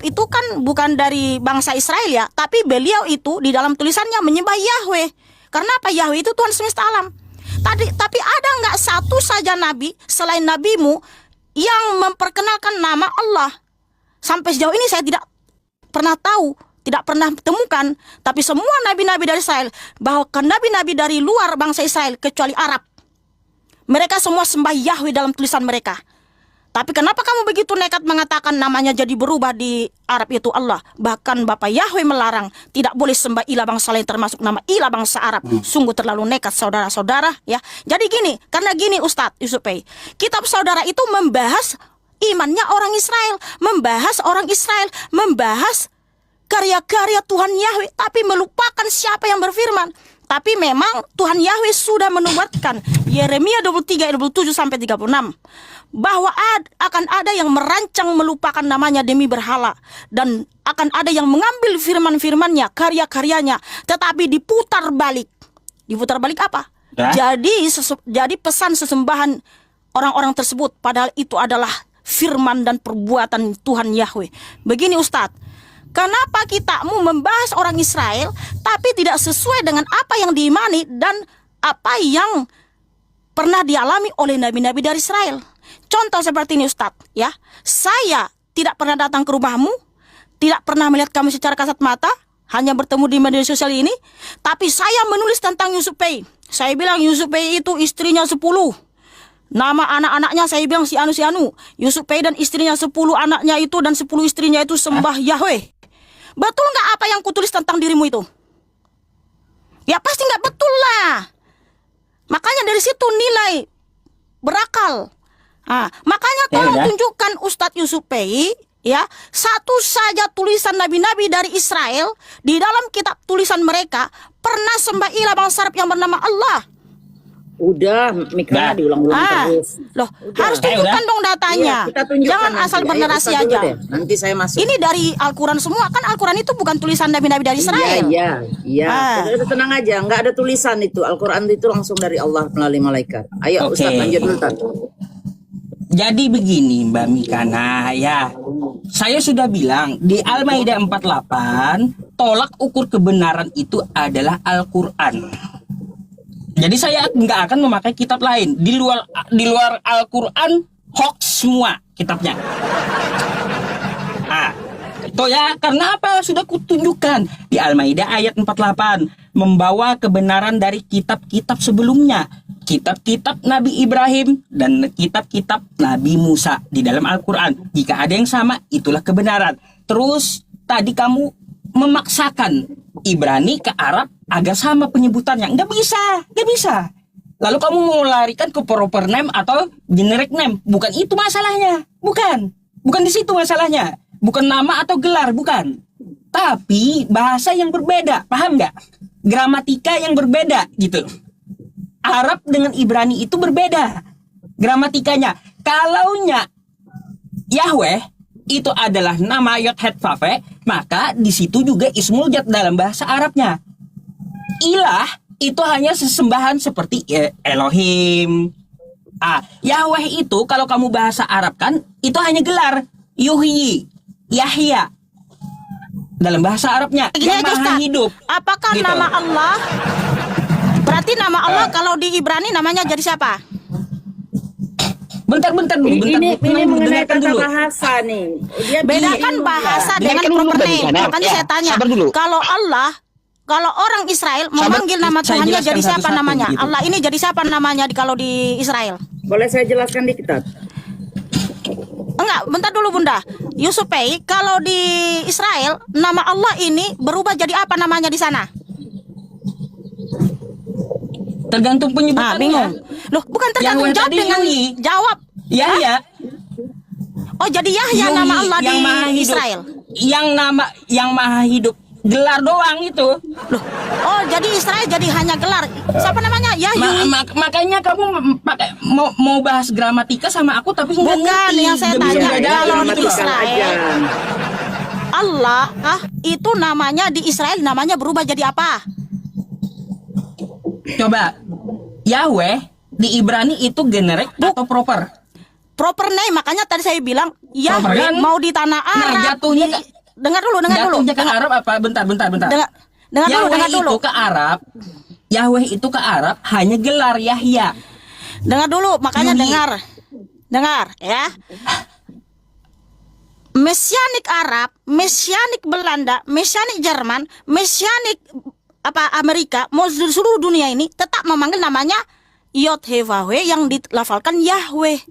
itu kan bukan dari bangsa Israel ya, tapi beliau itu di dalam tulisannya menyembah Yahweh. Karena apa? Yahweh itu Tuhan semesta alam. Tapi ada nggak satu saja nabi selain nabimu yang memperkenalkan nama Allah? Sampai sejauh ini saya tidak pernah tahu, tidak pernah temukan. Tapi semua nabi-nabi dari Israel, bahkan nabi-nabi dari luar bangsa Israel kecuali Arab, mereka semua sembah Yahweh dalam tulisan mereka. Tapi kenapa kamu begitu nekat mengatakan namanya jadi berubah di Arab itu Allah? Bahkan Bapak Yahweh melarang tidak boleh sembah ilah bangsa lain termasuk nama ilah bangsa Arab. Sungguh terlalu nekat saudara-saudara ya. Jadi karena gini Ustadz Yusufei, kitab saudara itu membahas imannya orang Israel, membahas orang Israel, membahas karya-karya Tuhan Yahweh, tapi melupakan siapa yang berfirman. Tapi memang Tuhan Yahweh sudah menubuatkan Yeremia 23 ayat 27 sampai 36 bahwa akan ada yang merancang melupakan namanya demi berhala, dan akan ada yang mengambil firman-firmannya, karya-karyanya, tetapi diputar balik. Diputar balik apa? Ya? Jadi pesan sesembahan orang-orang tersebut padahal itu adalah firman dan perbuatan Tuhan Yahweh. Begini Ustadz, kenapa kita membahas orang Israel tapi tidak sesuai dengan apa yang diimani dan apa yang pernah dialami oleh nabi-nabi dari Israel? Contoh seperti ini Ustadz ya. Saya tidak pernah datang ke rumahmu, tidak pernah melihat kamu secara kasat mata, hanya bertemu di media sosial ini. Tapi saya menulis tentang Yusufei. Saya bilang Yusufei itu istrinya 10. Nama anak-anaknya saya bilang si Anu. Yusufei dan istrinya 10 anaknya itu dan 10 istrinya itu sembah Yahweh. Betul nggak apa yang kutulis tentang dirimu itu? Ya pasti nggak betul lah. Makanya dari situ nilai berakal. Makanya tolong tunjukkan Ustadz Yusufei ya, satu saja tulisan nabi-nabi dari Israel di dalam kitab tulisan mereka pernah sembah ilah bangsa Arab yang bernama Allah. Udah, Mikana diulang-ulang terus. Loh, harus tunjukkan dong datanya. Iya, jangan asal bernarasi aja. Nanti saya masuk. Ini dari Al-Quran semua, kan Al-Quran itu bukan tulisan nabi-nabi dari Israel. Iya. Tenang aja, nggak ada tulisan itu. Al-Quran itu langsung dari Allah melalui malaikat. Ayo Ustaz lanjut dulu. Jadi begini Mbak Mikana ya, saya sudah bilang di Al-Maidah 48 tolak ukur kebenaran itu adalah Al-Quran. Jadi saya nggak akan memakai kitab lain di luar Al-Quran, hoax semua kitabnya. Itu ya, karena apa? Sudah kutunjukkan di Al-Maidah ayat 48 membawa kebenaran dari kitab-kitab sebelumnya, kitab-kitab Nabi Ibrahim dan kitab-kitab Nabi Musa di dalam Al-Quran. Jika ada yang sama, itulah kebenaran. Terus tadi kamu memaksakan Ibrani ke Arab agar sama penyebutannya. Nggak bisa. Lalu kamu mau larikan ke proper name atau generic name. Bukan itu masalahnya. Bukan di situ masalahnya. Bukan nama atau gelar, bukan. Tapi bahasa yang berbeda, paham nggak? Gramatika yang berbeda gitu. Arab dengan Ibrani itu berbeda gramatikanya. Kalaunya Yahweh itu adalah nama Yod-Het-Vav, maka di situ juga Ismul Jad dalam bahasa Arabnya. Ilah itu hanya sesembahan seperti Elohim. Yahweh itu kalau kamu bahasa Arab kan itu hanya gelar Yuhyi. Yahya. Dalam bahasa Arabnya Gini yang aja, maha Ustaz. hidup. Apakah Gitu. nama Allah? Berarti nama Allah kalau di Ibrani namanya jadi siapa? Bentar dulu, bentar. Ini mengenai dengarkan tata dulu. bahasa nih. Dia Bedakan bahasa dengan Dengarkan dulu, proper Mbak name. Dikana. Makanya Ya, saya tanya, sabar dulu. kalau orang Israel memanggil nama saya Tuhannya jelaskan jadi siapa satu-satu namanya? gitu. Allah ini jadi siapa namanya kalau di Israel? Boleh saya jelaskan dikit, Tat? Enggak, bentar dulu Bunda. Yusupei, kalau di Israel nama Allah ini berubah jadi apa namanya di sana? Tergantung penyebutannya. Bingung. Loh, bukan tergantung, Yang jawab tadi dengan Yui. jawab. Yahya. Oh, jadi Yahya Yui, nama Allah yang maha di hidup. Israel. Yang maha hidup. Gelar doang itu. Loh, oh jadi Israel jadi hanya gelar. Siapa namanya? Yahya. Makanya kamu mau bahas gramatika sama aku tapi nggak Bukan, ngerti. yang saya Nggak bisa tanya, bedain kalau di gitu loh. Israel. Allah itu namanya di Israel namanya berubah jadi apa? Coba Yahweh di Ibrani itu generik atau proper? Proper name, makanya tadi saya bilang Proper Yahweh kan? mau di tanah Arab. jatuhnya dengar dulu. Jatuhnya ke Arab apa? Bentar. Dengar Yahweh dulu. itu ke Arab. Yahweh itu ke Arab hanya gelar Yahya. Dengar dulu, makanya Yui. dengar ya. Mesianik Arab, Mesianik Belanda, Mesianik Jerman, Mesianik Amerika, mau seluruh dunia ini tetap memanggil namanya Yod-Heh-Vah-Weh yang dilafalkan Yahweh,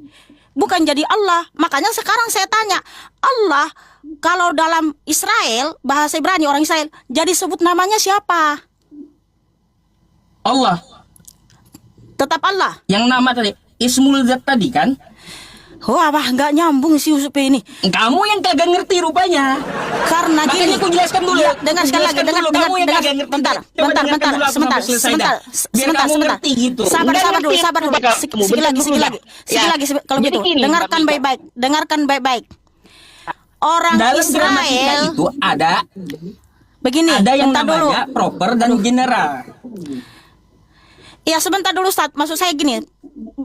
bukan jadi Allah. Makanya sekarang saya tanya, Allah kalau dalam Israel, bahasa Ibrani orang Israel, jadi sebut namanya siapa? Allah. Tetap Allah. Yang nama tadi Ismul Zat tadi kan? Wah, nggak nyambung sih Yusuf ini. Kamu yang kagak ngerti rupanya. Karena Makanya gini, aku jelaskan dulu. Ya, dengar sekali lagi, Jelaskan dulu. Kamu yang kagak ngerti. bentar, Coba dengarkan bentar, dulu aku sebentar, sampai selesai dah. Biar sebentar, kamu sebentar. ngerti gitu. Sabar Nggak dulu, ngerti, sabar dulu. coba kamu Sedikit bentar lagi, dulu lah. Ya. kalau Jadi gitu. gini, Dengarkan Mbak baik-baik, dengarkan baik-baik. Orang Dalam gramatika Israel itu begini, ada yang bentar dulu. namanya proper dan general. Ya sebentar dulu Ustaz, maksud saya gini,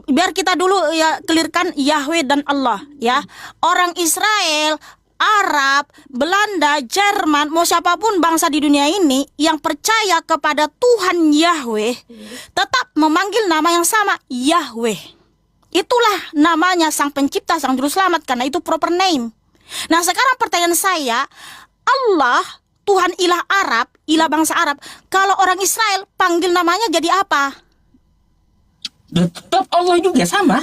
biar kita dulu ya clearkan Yahweh dan Allah ya. Orang Israel, Arab, Belanda, Jerman, mau siapapun bangsa di dunia ini yang percaya kepada Tuhan Yahweh tetap memanggil nama yang sama, Yahweh. Itulah namanya Sang Pencipta, Sang Juru Selamat, karena itu proper name. Nah sekarang pertanyaan saya, Allah Tuhan ilah Arab, ilah bangsa Arab, kalau orang Israel panggil namanya jadi apa? Tetap Allah juga sama.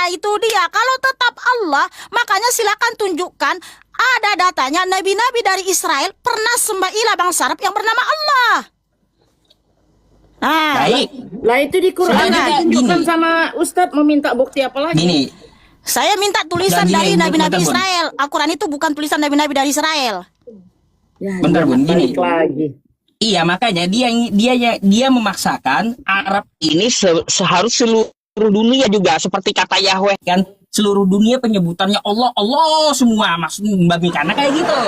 Itu dia. Kalau tetap Allah, makanya silakan tunjukkan ada datanya nabi-nabi dari Israel pernah sembah ilah bangsa Arab yang bernama Allah. Baik. Lah itu di Quran Sebenarnya ditunjukkan gini. sama Ustadz mau minta bukti apa lagi? Gini, Saya minta tulisan Gini, dari nabi-nabi bentar, Bun. Israel. Al-Quran itu bukan tulisan nabi-nabi dari Israel. Ya, Bentar, Bun, gini. balik lagi. iya makanya dia memaksakan Arab Ini seharus seluruh dunia juga seperti kata Yahweh. kan seluruh dunia penyebutannya Allah semua, maksud Mbak Mikana kayak gitu.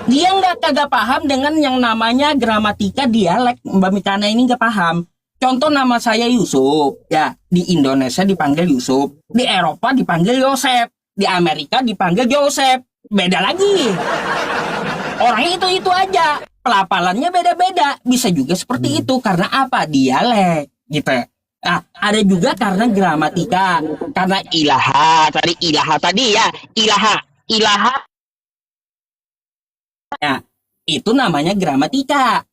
Dia kagak paham dengan yang namanya gramatika dialek. Mbak Mikana ini nggak paham. Contoh nama saya Yusuf, ya di Indonesia dipanggil Yusuf, di Eropa dipanggil Yosef, di Amerika dipanggil Joseph, beda lagi. Orangnya itu aja, pelafalannya beda-beda, bisa juga seperti itu karena apa? Dialek, gitu. Nah, ada juga karena gramatika, karena Ilaha tadi ya, ilaha. ya, itu namanya gramatika.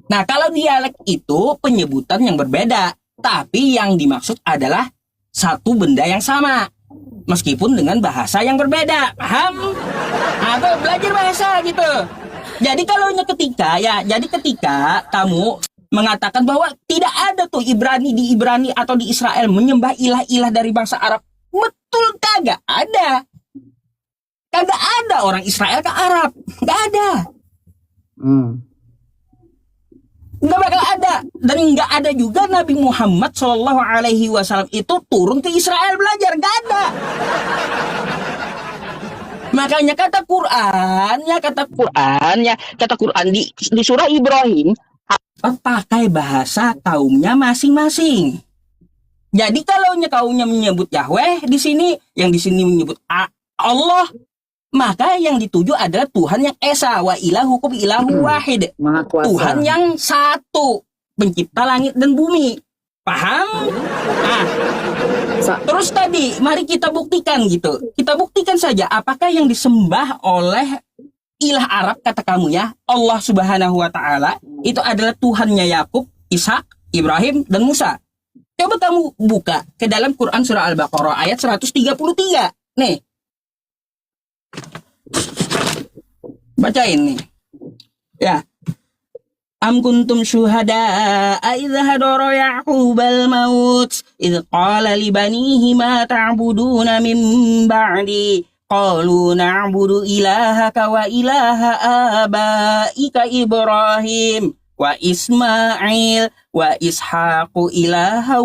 Nah, kalau dialek itu penyebutan yang berbeda, tapi yang dimaksud adalah satu benda yang sama, meskipun dengan bahasa yang berbeda. Paham? Atau belajar bahasa gitu. Jadi ketika kamu mengatakan bahwa tidak ada tuh di Ibrani atau di Israel menyembah ilah-ilah dari bangsa Arab, betul kagak ada. Kagak ada orang Israel ke Arab, nggak ada. Nggak bakal ada, dan nggak ada juga Nabi Muhammad Shallallahu Alaihi Wasallam itu turun ke Israel belajar, nggak ada. Makanya kata Quran Di surah Ibrahim pakai bahasa kaumnya masing-masing. Jadi kalau kaumnya menyebut Yahweh di sini, yang di sini menyebut Allah, maka yang dituju adalah Tuhan yang esa, wa ilahukum ilahu wahid. Maha kuasa. Tuhan yang satu, pencipta langit dan bumi. Paham? Nah, terus tadi mari kita buktikan gitu. Kita buktikan saja apakah yang disembah oleh ilah Arab, kata kamu ya, Allah Subhanahu wa taala itu adalah Tuhannya Yakub, Ishak, Ibrahim dan Musa. Coba kamu buka ke dalam Quran surah Al-Baqarah ayat 133. Nih. Bacain nih. Ya. Am kuntum syuhada'a idh hadara Ya'qubal maut idh qala li banihi ma ta'buduna min ba'di qalu na'budu ilahaka wa ilaha abaika Ibrahim wa Ismail wa Ishaqu ilaha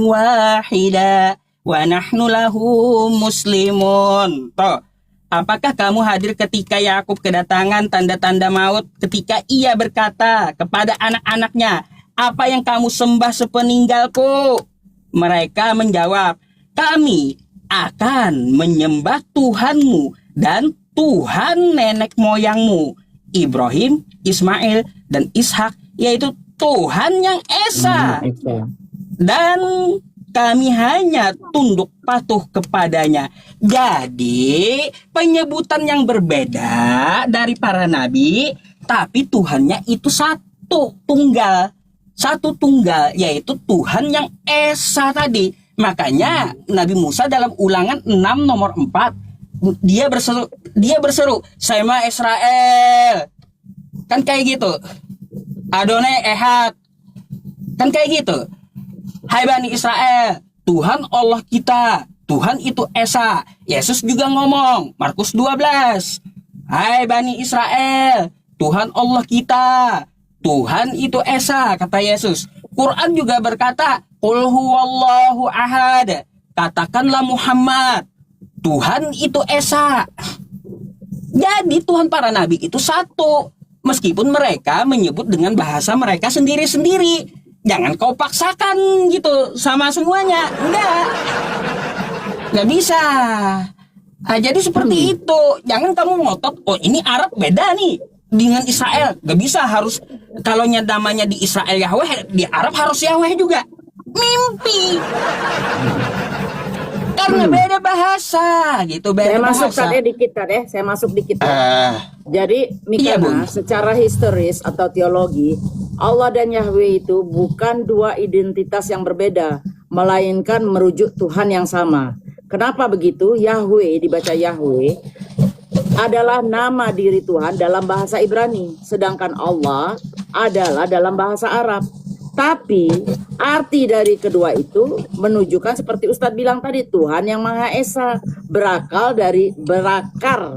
wahida wa nahnu lahu muslimun. Toh, apakah kamu hadir ketika Yakub kedatangan tanda-tanda maut, ketika ia berkata kepada anak-anaknya, apa yang kamu sembah sepeninggalku? Mereka menjawab, kami akan menyembah Tuhanmu dan Tuhan nenek moyangmu, Ibrahim, Ismail, dan Ishak, yaitu Tuhan yang esa. Dan kami hanya tunduk patuh kepadanya. Jadi penyebutan yang berbeda dari para nabi, tapi Tuhannya itu satu tunggal, yaitu Tuhan yang esa tadi. Makanya Nabi Musa dalam Ulangan 6 nomor 4 dia berseru, Sema Israel. Kan kayak gitu. Adonai Ehad. Kan kayak gitu. Hai Bani Israel, Tuhan Allah kita, Tuhan itu esa. Yesus juga ngomong, Markus 12. Hai Bani Israel, Tuhan Allah kita, Tuhan itu esa, kata Yesus. Quran juga berkata, Qul huwallahu ahad. Katakanlah Muhammad, Tuhan itu esa. Jadi Tuhan para nabi itu satu, meskipun mereka menyebut dengan bahasa mereka sendiri-sendiri. Jangan kau paksakan gitu sama semuanya. Enggak bisa. Nah, jadi seperti itu. Jangan kamu ngotot, oh ini Arab beda nih dengan Israel. Gak bisa, harus kalau namanya di Israel Yahweh, di Arab harus Yahweh juga. Mimpi. Karena beda bahasa gitu, beda bahasa. Saya masuk dikit. Jadi Mikana, secara historis atau teologi, Allah dan Yahweh itu bukan dua identitas yang berbeda, melainkan merujuk Tuhan yang sama. Kenapa begitu? Yahweh dibaca Yahweh adalah nama diri Tuhan dalam bahasa Ibrani, sedangkan Allah adalah dalam bahasa Arab. Tapi arti dari kedua itu menunjukkan seperti Ustadz bilang tadi, Tuhan yang Maha Esa, berakar dari berakar,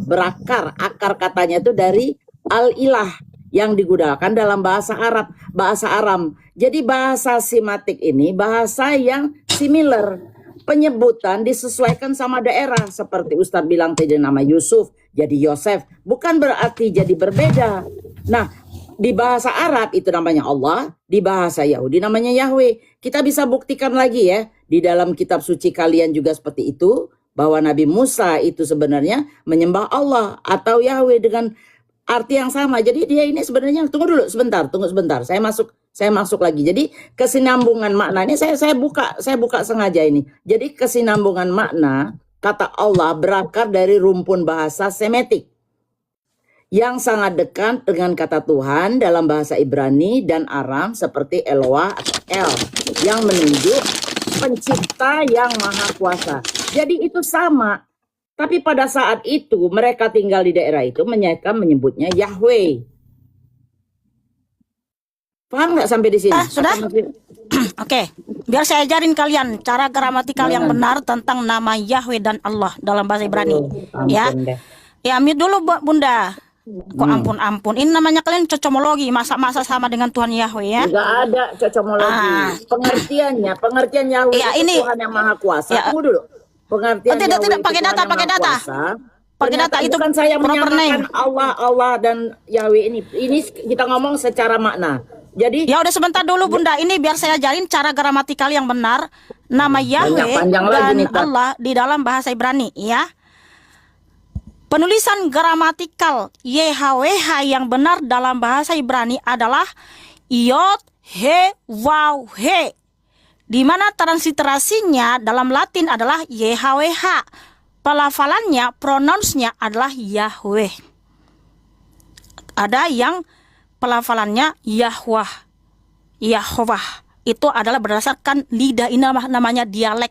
akar katanya itu dari al-ilah yang digunakan dalam bahasa Arab, bahasa Aram. Jadi bahasa simatik ini bahasa yang similar. Penyebutan disesuaikan sama daerah, seperti Ustadz bilang tadi nama Yusuf jadi Yosef, bukan berarti jadi berbeda. Nah, di bahasa Arab itu namanya Allah, di bahasa Yahudi namanya Yahweh. Kita bisa buktikan lagi ya, di dalam kitab suci kalian juga seperti itu, bahwa Nabi Musa itu sebenarnya menyembah Allah atau Yahweh dengan arti yang sama. Jadi dia ini sebenarnya, tunggu sebentar. Saya masuk lagi. Jadi kesinambungan maknanya saya buka sengaja ini. Jadi kesinambungan makna kata Allah berakar dari rumpun bahasa Semitik yang sangat dekat dengan kata Tuhan dalam bahasa Ibrani dan Aram seperti Eloah atau El, yang menunjuk pencipta yang maha kuasa. Jadi itu sama. Tapi pada saat itu mereka tinggal di daerah itu menyebutnya Yahweh. Paham nggak sampai di sini? Sudah? Oke, biar saya ajarin kalian cara gramatikal yang benar tentang nama Yahweh dan Allah dalam bahasa Ibrani. Ya, mute dulu Bunda. Kok ampun. Ini namanya kalian cocomologi, masa sama dengan Tuhan Yahweh ya? Tidak ada cocomologi. Pengertian Yahweh ya, itu ini Tuhan yang maha kuasa. Ya. Tunggu dulu. Pengertian tidak pakai data. Pakai data itu kan saya proper name. menyamakan Allah dan Yahweh ini. Ini kita ngomong secara makna. Jadi ya udah sebentar dulu Bunda, ini biar saya ajarin cara gramatikal yang benar nama Yahweh dan Allah di dalam bahasa Ibrani ya. Penulisan gramatikal YHWH yang benar dalam bahasa Ibrani adalah Yod He Waw He, di mana transliterasinya dalam Latin adalah YHWH. Pelafalannya, pronounsnya adalah Yahweh. Ada yang pelafalannya Yahwah, Yahwah. Itu adalah berdasarkan lidah, ini namanya dialek.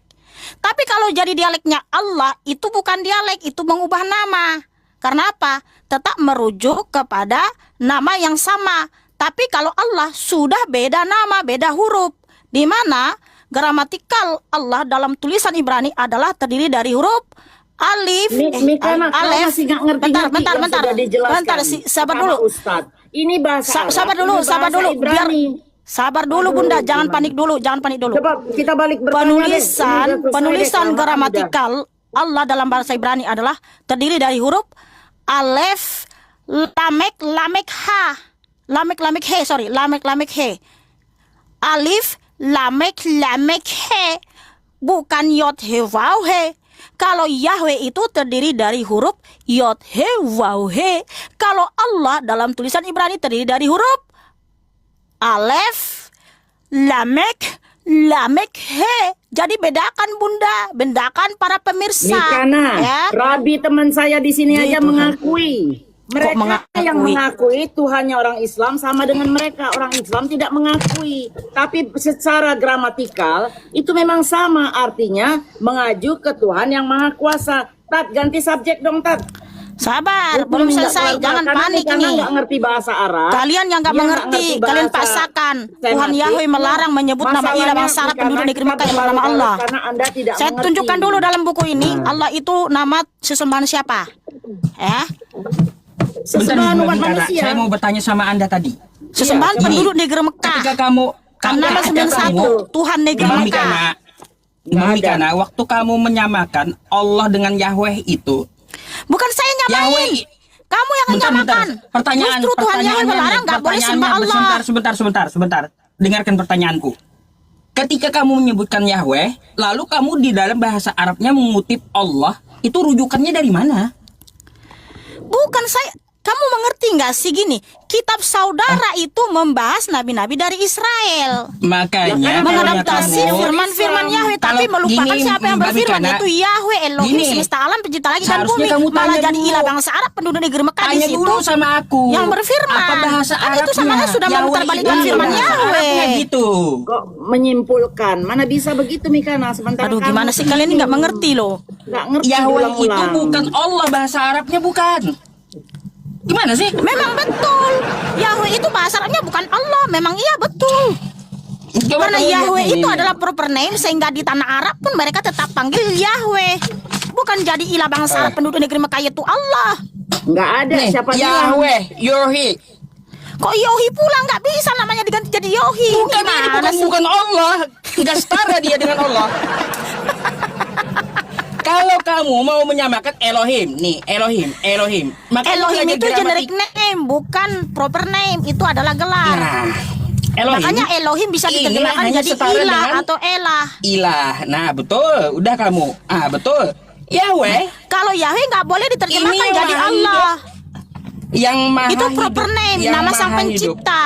Tapi kalau jadi dialeknya Allah, itu bukan dialek, itu mengubah nama. Karena apa? Tetap merujuk kepada nama yang sama. Tapi kalau Allah sudah beda nama, beda huruf. Di mana gramatikal Allah dalam tulisan Ibrani adalah terdiri dari huruf alif, Mikana, kau alef. masih nggak ngerti-ngerti Bentar, yang sudah dijelaskan bentar, sabar sama dulu. Ustadz. Ini bahasa Arab, Sabar dulu, ini sabar bahasa dulu. Biar Ibrani. sabar dulu Bunda, jangan panik dulu, jangan panik dulu. Coba kita balik bertanya deh. Ini udah selesai Penulisan deh, gramatikal Allah dalam bahasa Ibrani adalah terdiri dari huruf alef, lamek, lamek, ha. Lamek, he, sorry. Lamek, he. Alif, lamek, he. Bukan yod, he, waw, he. Kalau Yahweh itu terdiri dari huruf yod, he, waw, he. Kalau Allah dalam tulisan Ibrani terdiri dari huruf alef, lamek, he. Jadi bedakan Bunda, bedakan para pemirsa. Mikana, ya. Rabi teman saya di sini aja Gitu. mengakui. Mereka mengakui? yang mengakui Tuhannya orang Islam sama dengan mereka. Orang Islam tidak mengakui. Tapi secara gramatikal itu memang sama. Artinya mengacu ke Tuhan yang Maha Kuasa. Tat, ganti subjek dong, Tat. Sabar, belum selesai, jangan panik ini. Nggak ngerti bahasa Arab. Kalian yang nggak Dia mengerti, nggak kalian bahasa paksakan. Tuhan Sematik. Yahweh melarang menyebut nama Masalahnya ilah bangsa Arab penduduk negeri Mekah yang bernama Allah. Karena Anda tidak Saya mengerti. tunjukkan dulu dalam buku ini, Allah itu nama sesembahan siapa? Ya, Sesembahan umat Mikana, manusia. saya mau bertanya sama Anda tadi. sesembahan Iya, penduduk negeri Mekah. Ketika kamu Karena nama 91 Tuhan negeri Mbak Mekah. Mikana, Mbak Mikana, waktu kamu menyamakan Allah dengan Yahweh itu, Bukan saya nyamain. Yahweh. Kamu yang Bentar, menyamakan. Pertanyaan, Justru Tuhan Yahweh melarang nggak boleh sembah Allah. Sebentar. Dengarkan pertanyaanku. Ketika kamu menyebutkan Yahweh, lalu kamu di dalam bahasa Arabnya mengutip Allah, itu rujukannya dari mana? Bukan saya. Kamu mengerti nggak sih gini? Kitab saudara itu membahas nabi-nabi dari Israel. Makanya Mengadaptasi kamu- firman-firman Yahweh, Kalau tapi melupakan gini, siapa yang Mbak berfirman, Mikana, yaitu Yahweh Elohim gini, semesta alam pencipta langit dan seharusnya bumi. kamu Malah tanya jadi dulu. ilah bangsa Arab penduduk negeri Mekah di Tanya situ. dulu sama aku. Yang berfirman. Apa bahasa Kan Arabnya? itu sebenarnya sudah Yahweh memutarbalikkan itu firman bahasa Yahweh. Arabnya gitu. Kok menyimpulkan? Mana bisa begitu Mikana? Sementara Aduh, gimana sih kalian ini nggak mengerti loh. Nggak ngerti. Yahweh itu diulang-ulang. bukan Allah, bahasa Arabnya bukan. Gimana sih? Memang betul. Yahweh itu bahasa Arabnya bukan Allah. Memang iya betul. Coba Karena kamu lihat Yahweh ini. itu adalah proper name, sehingga di tanah Arab pun mereka tetap panggil Yahweh. Bukan jadi ilah bangsa Arab penduduk negeri Mekah itu Allah. Nggak ada Nih, siapa bilang. Yahweh, Yohi. Kok Yohi pula nggak bisa namanya diganti jadi Yohi? Bukan ini, Gimana sih? bukan Allah. Tidak setara dia dengan Allah. Kalau kamu mau menyamakan Elohim, nih Elohim. Maka Elohim belajar itu gramatik. generic name, bukan proper name. Itu adalah gelar. Nah, Elohim. Makanya Elohim bisa ini diterjemahkan hanya jadi setara ilah dengan atau elah. ilah. Nah, betul. Udah kamu. Ah, betul. Yahweh Kalau Yahweh nggak boleh diterjemahkan Ini yang jadi maha Allah. yang maha Itu hidup, proper name, yang nama sang maha hidup, pencipta.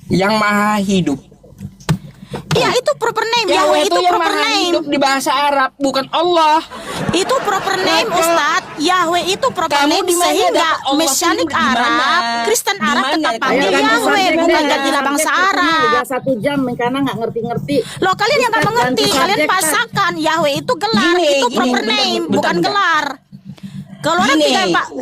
yang maha hidup. Iya, itu proper name. Yahweh Yahweh itu yang proper maha name. hidup di bahasa Arab, bukan Allah. Itu proper name, Maka, Ustadz. Yahweh itu proper kamu name di mana sehingga dapat Allah Mesianik itu di mana? Arab, Kristen Di Arab mana tetap itu? panggil Ayo, ganti Yahweh, subjek bukan deh. jadi ilah bangsa Subjek Arab. udah 1 jam Mikana nggak ngerti-ngerti. Loh, kalian yang nggak Ustadz, mengerti, ganti kalian subjek, Ustadz. pasangkan Yahweh itu gelar, Gini, itu gini, proper bentar, name, bentar, bukan bentar. gelar. Keluaran Gini.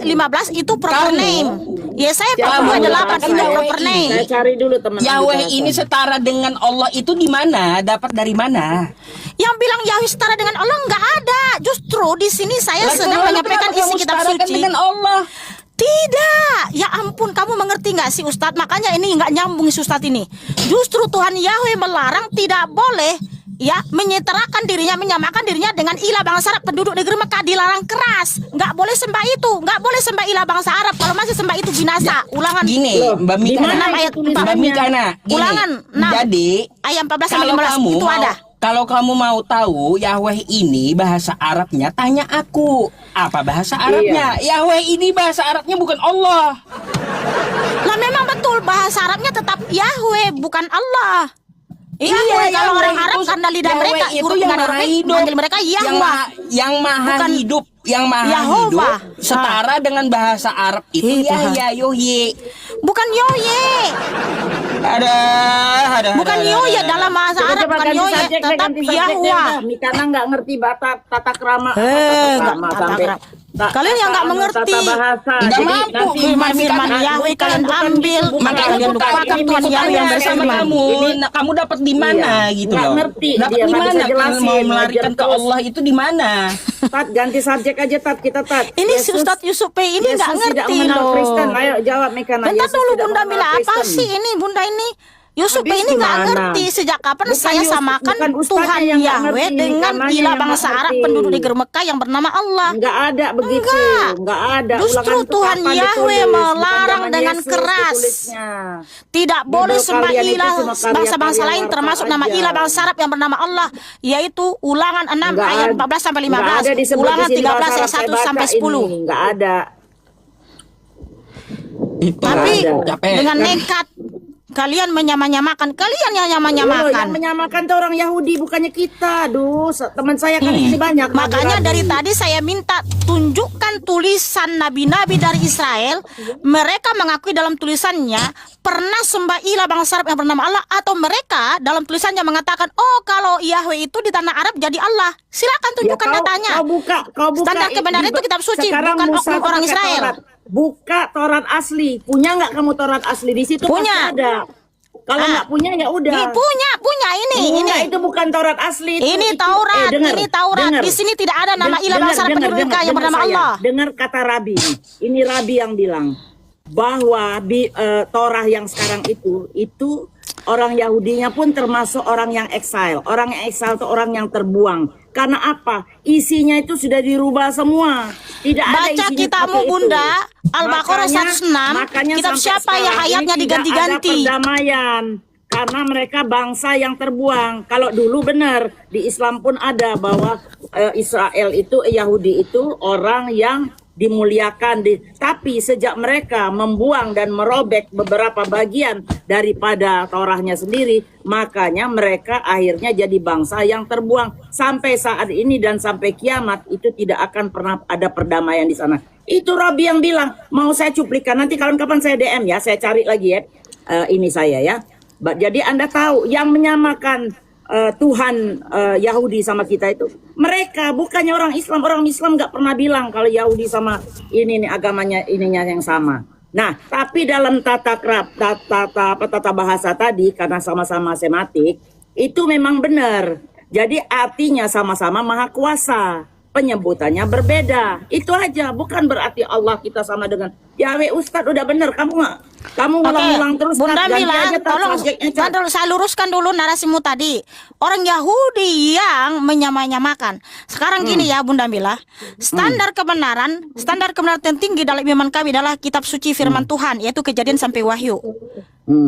3:15 itu proper Kamu- name. Ya saya Siapa 48 yang itu Yahweh proper ini? name. Saya cari dulu teman. Yahweh ini setara dengan Allah itu di mana? Dapat dari mana? Yang bilang Yahweh setara dengan Allah nggak ada. Justru di sini saya Lah, sedang lalu menyampaikan kenapa isi kamu kitab setarakan suci. dengan Allah. Tidak, ya ampun, kamu mengerti nggak sih Ustadz? Makanya ini nggak nyambung sih Ustadz ini. Justru Tuhan Yahweh melarang, tidak boleh ya menyetarakan dirinya, menyamakan dirinya dengan ilah bangsa Arab penduduk negeri Mekah, dilarang keras. Nggak boleh sembah itu, nggak boleh sembah ilah bangsa Arab. Kalau masih sembah itu binasa. Ulangan Gini, Loh, Mbak di Mikana. mana ayat tulisannya? Mbak Mikana, gini. Ulangan 6. Jadi, ayat 14 sampai kalau 15 kamu itu mau, ada. Kalau kamu mau tahu Yahweh ini bahasa Arabnya, tanya aku. Apa bahasa Arabnya? Yahweh ini bahasa Arabnya bukan Allah. Lah memang betul bahasa Arabnya tetap Yahweh bukan Allah. Iya, kalau orang Yahweh Arab itu- karena lidah Yahweh mereka itu huruf yang nada maha Arabic, hidup. manggil mereka Yahweh. Yang maha Bukan hidup, yang maha Yahovah. hidup setara dengan bahasa Arab itu Tuhan. Yahya Yohye. Bukan Yoye. Ada. Bukan Yoye dalam bahasa Arab bukan Yoye, tetap Yahweh. Karena nggak ngerti tata krama. Nggak tata krama. Kalian yang nggak mengerti. Tata bahasa. Nggak Jadi mampu. nanti- Firman-firman Yahweh kalian ambil, maka kalian lupakan Tuhan Yahweh yang bersama. kamu. Nah, kamu dapat di mana gitu Nggak loh? ngerti Dapat dia, di nggak mana? bisa Kalau jelasin, mau melarikan ngajar ke terus. Allah itu di mana? Tat, ganti subjek aja Tat, kita Tat. Ini si Ustadz Yusuf P ini nggak Yesus tidak ngerti mengenal loh. Kristen. Ayo jawab Mekana. Bentar Yesus dulu tidak Bunda mengenal Mila, apa Kristen. sih ini Bunda ini? Yusuf Habis ini nggak gimana? ngerti sejak kapan Bukan saya Yusuf, samakan bukan Ustadznya Tuhan yang nggak Yahweh ngerti, dengan Mekananya ilah yang bangsa nggak Arab ngerti. penduduk negeri Mekah yang bernama Allah. Enggak ada begitu. Enggak ada. Justru Ulangan itu Tuhan kapan Yahweh ditulis? melarang Bukan zaman dengan Yesus keras. ditulisnya. Tidak boleh Bodoh sembah kalian itu ilah cuma karya-karya bangsa-bangsa lain termasuk nama aja. ilah bangsa Arab yang bernama Allah, yaitu Ulangan 6 Enggak ayat ada. 14 sampai Enggak 15, ada disebut Ulangan di sini 13 bahasa ayat Arab, 1 saya sampai baca 10. ini. Enggak ada. Itu. Tapi capek. dengan nekat kalian menyamanyamakan, kalian yang Loh, yang nyamanyamakan. menyamakan tuh orang Yahudi bukannya kita. Aduh, teman saya kan di sini banyak. Makanya ragu-ragu. dari tadi saya minta tunjukkan tulisan nabi-nabi dari Israel. Mereka mengakui dalam tulisannya pernah sembah ilah bangsa Arab yang bernama Allah, atau mereka dalam tulisannya mengatakan, oh kalau Yahweh itu di tanah Arab jadi Allah. Silakan tunjukkan datanya. Kau buka Standar kebenaran itu kitab suci, sekarang bukan Musa oknum orang pakai Israel. Taurat. Buka Taurat asli. Punya nggak kamu Taurat asli di situ? Punya. Pasti ada. Kalau nggak punya ya udah. Punya ini. Enggak, itu bukan Taurat asli. Ini Taurat, ini Taurat. Di sini tidak ada nama ilah bangsa Arab penduduk Mekah yang bernama Allah. Dengar kata Rabi. Ini Rabi yang bilang bahwa Torah yang sekarang itu orang Yahudinya pun termasuk orang yang exile. Orang yang exile itu orang yang terbuang. Karena apa? Isinya itu sudah dirubah semua. Tidak ada Baca isinya kitabmu seperti itu. Bunda, Al-Baqarah Makanya- 106, makanya kitab sampai siapa yang sekarang ayatnya ini diganti-ganti? Tidak ada perdamaian. Karena mereka bangsa yang terbuang. Kalau dulu benar, di Islam pun ada bahwa Israel itu, Yahudi itu orang yang dimuliakan. Tapi sejak mereka membuang dan merobek beberapa bagian daripada Torahnya sendiri, makanya mereka akhirnya jadi bangsa yang terbuang. Sampai saat ini dan sampai kiamat itu tidak akan pernah ada perdamaian di sana. Itu Rabi yang bilang. Mau saya cuplikan nanti kapan-kapan saya DM ya, saya cari lagi ya. Ini saya ya. Jadi Anda tahu yang menyamakan Tuhan Yahudi sama kita itu mereka, bukannya orang Islam nggak pernah bilang kalau Yahudi sama ini nih agamanya ininya yang sama. Nah, tapi dalam tata bahasa tadi karena sama-sama sematik itu memang benar. Jadi artinya sama-sama maha kuasa. Penyebutannya berbeda. Itu aja, bukan berarti Allah kita sama dengan Yahweh. Ustadz udah benar, kamu ngulang-ngulang terus. Bunda Tat, ganti Mila, aja, Tat, tolong subjeknya, Tat. saya luruskan dulu narasimu tadi. Orang Yahudi yang menyamanyamakan. Sekarang gini ya Bunda Mila, standar kebenaran tertinggi dalam iman kami adalah kitab suci firman Tuhan, yaitu Kejadian sampai Wahyu.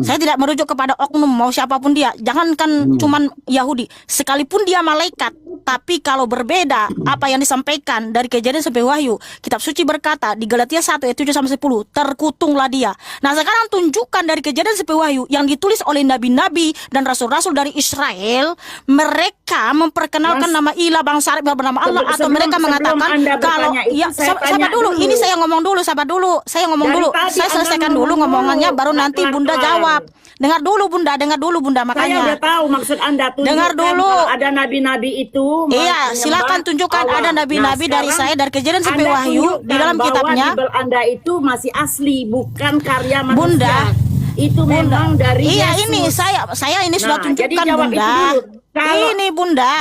Saya tidak merujuk kepada oknum mau siapapun dia. Jangankan cuman Yahudi, sekalipun dia malaikat. Tapi kalau berbeda apa yang disampaikan dari Kejadian sampai Wahyu, kitab suci berkata di Galatia 1 ayat 7 sampai 10, terkutunglah dia. Nah, sekarang tunjukkan dari Kejadian sampai Wahyu yang ditulis oleh nabi-nabi dan rasul-rasul dari Israel, mereka memperkenalkan nama ilah bangsa Arab yang bernama Allah, atau mereka mengatakan Anda kalau bertanya itu, ya saya sabar tanya dulu. dulu. Ini saya ngomong dulu, sabar dulu. Saya ngomong Dari dulu. tadi Saya Anda selesaikan ngomong dulu dulu, ngomongannya, baru nanti pelan-pelan. Bunda jawab. Dengar dulu Bunda, Saya makanya. udah tahu maksud Anda. Tunjukkan Dengar dulu. kalau ada nabi-nabi itu. Iya, menyembah silakan tunjukkan Allah. ada nabi-nabi dari sekarang saya dari Kejadian sampai Anda Wahyu tunjukkan di dalam bahwa kitabnya. Bible Anda itu masih asli, bukan karya manusia. Bunda, itu memang dari Iya, Yesus. ini saya ini sudah Nah, jadi tunjukkan jawab itu Bunda. dulu. Kalau- Ini Bunda.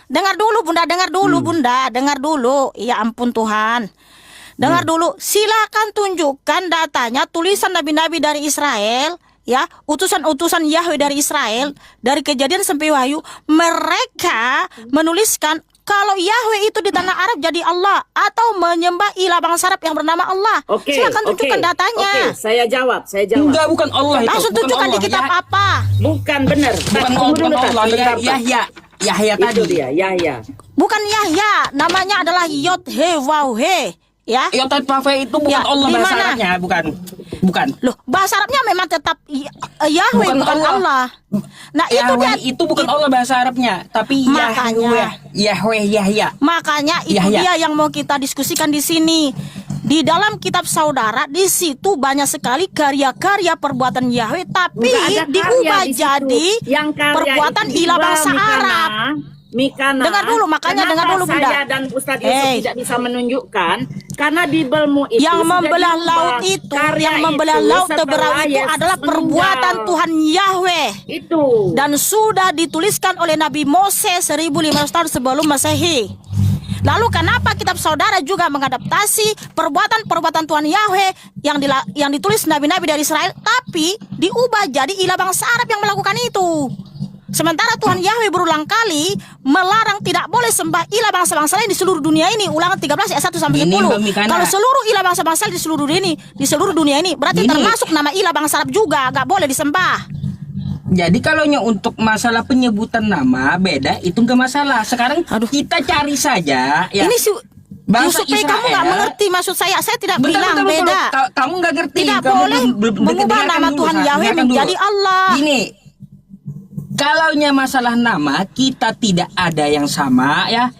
Dengar dulu Bunda, dengar dulu. Ya ampun Tuhan. Dengar dulu. Silakan tunjukkan datanya tulisan nabi-nabi dari Israel, ya, utusan-utusan Yahweh dari Israel dari Kejadian sampai Wahyu, mereka menuliskan kalau Yahweh itu di tanah Arab jadi Allah, atau menyembah ilah bangsa Arab yang bernama Allah. Oke, Silakan tunjukkan oke, datanya. Oke, saya jawab. Enggak, bukan Allah itu. Langsung bukan tunjukkan di Allah. kitab Ya, apa? Bukan benar. bukan Tunggu dulu, Tat, Allah. sebentar, Tat. Ya. Yahya Itu tadi. dia, Yahya. Bukan Yahya, namanya adalah Yod He Waw He, ya. Yotet Pafe itu bukan Ya, Allah di bahasa mana? Arabnya, bukan. Bukan. Loh, bahasa Arabnya memang tetap Yahweh, Bukan bukan Allah. Allah. Nah, itu Yahweh dia. itu bukan Allah bahasa Arabnya, tapi Makanya. Yahweh Yahya. Makanya itu Yahya. dia yang mau kita diskusikan di sini. Di dalam kitab saudara, di situ banyak sekali karya-karya perbuatan Yahweh, tapi Nggak ada karya diubah di situ. jadi Yang karya perbuatan itu ilah diubah, bangsa Mikana. Arab. Mikana. Dengar dulu, makanya Kenapa dengar dulu, Bunda. saya dan Ustadz Yusuf Hey. tidak bisa menunjukkan karena Bibelmu itu Yang sudah membelah diubah. laut itu, Karya yang membelah itu laut setelah Teberau itu Yesus adalah perbuatan meninggal. Tuhan Yahweh. Itu. Dan sudah dituliskan oleh Nabi Moses 1500 tahun sebelum Masehi. Lalu kenapa kitab saudara juga mengadaptasi perbuatan-perbuatan Tuhan Yahweh yang ditulis nabi-nabi dari Israel, tapi diubah jadi ilah bangsa Arab yang melakukan itu. Sementara Tuhan Yahweh berulang kali melarang tidak boleh sembah ilah bangsa-bangsa lain di seluruh dunia ini. Ulangan 13 ayat 1 sampai Gini, 10. Mbak Mikana. Kalau seluruh ilah bangsa-bangsa di seluruh dunia ini berarti Gini. termasuk nama ilah bangsa Arab juga, gak boleh disembah. Jadi kalau untuk masalah penyebutan nama beda itu nggak masalah. Sekarang Aduh. kita cari saja ya. Ini si Bangsa supaya kamu Israel. nggak mengerti maksud saya tidak Bentar, bilang bentar, bentar. beda. Kamu nggak ngerti. Tidak Kamu boleh belum mengubah dengarkan nama dulu, Tuhan Sa. Yahweh Dengarkan dulu. menjadi Allah. Gini, kalaunya masalah nama kita tidak ada yang sama ya.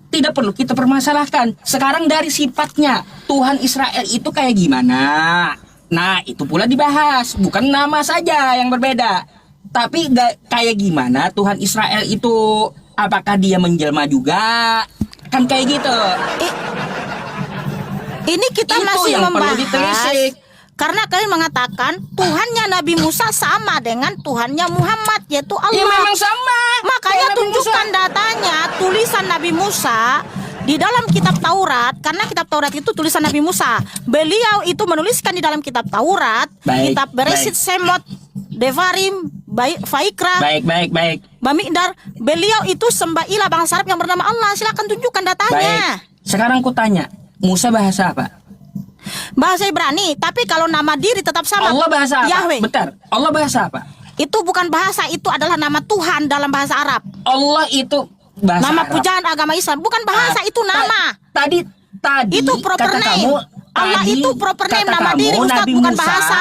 Tidak perlu kita permasalahkan. Sekarang dari sifatnya Tuhan Israel itu kayak gimana? Nah, itu pula dibahas. Bukan nama saja yang berbeda. Tapi kayak gimana Tuhan Israel itu, apakah dia menjelma juga? Kan kayak gitu. Ini kita Itu masih yang perlu membahas ditelisik. karena kalian mengatakan Tuhannya Nabi Musa sama dengan Tuhannya Muhammad, yaitu Allah. Ya memang sama. Makanya Kayak Nabi tunjukkan datanya, tulisan Nabi Musa di dalam kitab Taurat, karena kitab Taurat itu tulisan Nabi Musa. Beliau itu menuliskan di dalam kitab Taurat, Baik, kitab Bereshit, Semot, Devarim, Vaikra, Baik. Bamidbar. Beliau itu sembah ilah bangsa Arab yang bernama Allah. Silakan tunjukkan datanya. Baik. Sekarang ku tanya, Musa bahasa apa? Bahasa Ibrani, tapi kalau nama diri tetap sama. Allah bahasa apa? Yahweh. Bentar, Allah bahasa apa? Itu bukan bahasa, itu adalah nama Tuhan dalam bahasa Arab. Allah itu bahasa Nama Arab. pujaan agama Islam, bukan bahasa, itu nama. Tadi Itu proper kata name. kamu, Allah tadi itu proper name, kata nama kamu, diri Ustaz, Nabi bukan Musa, bahasa.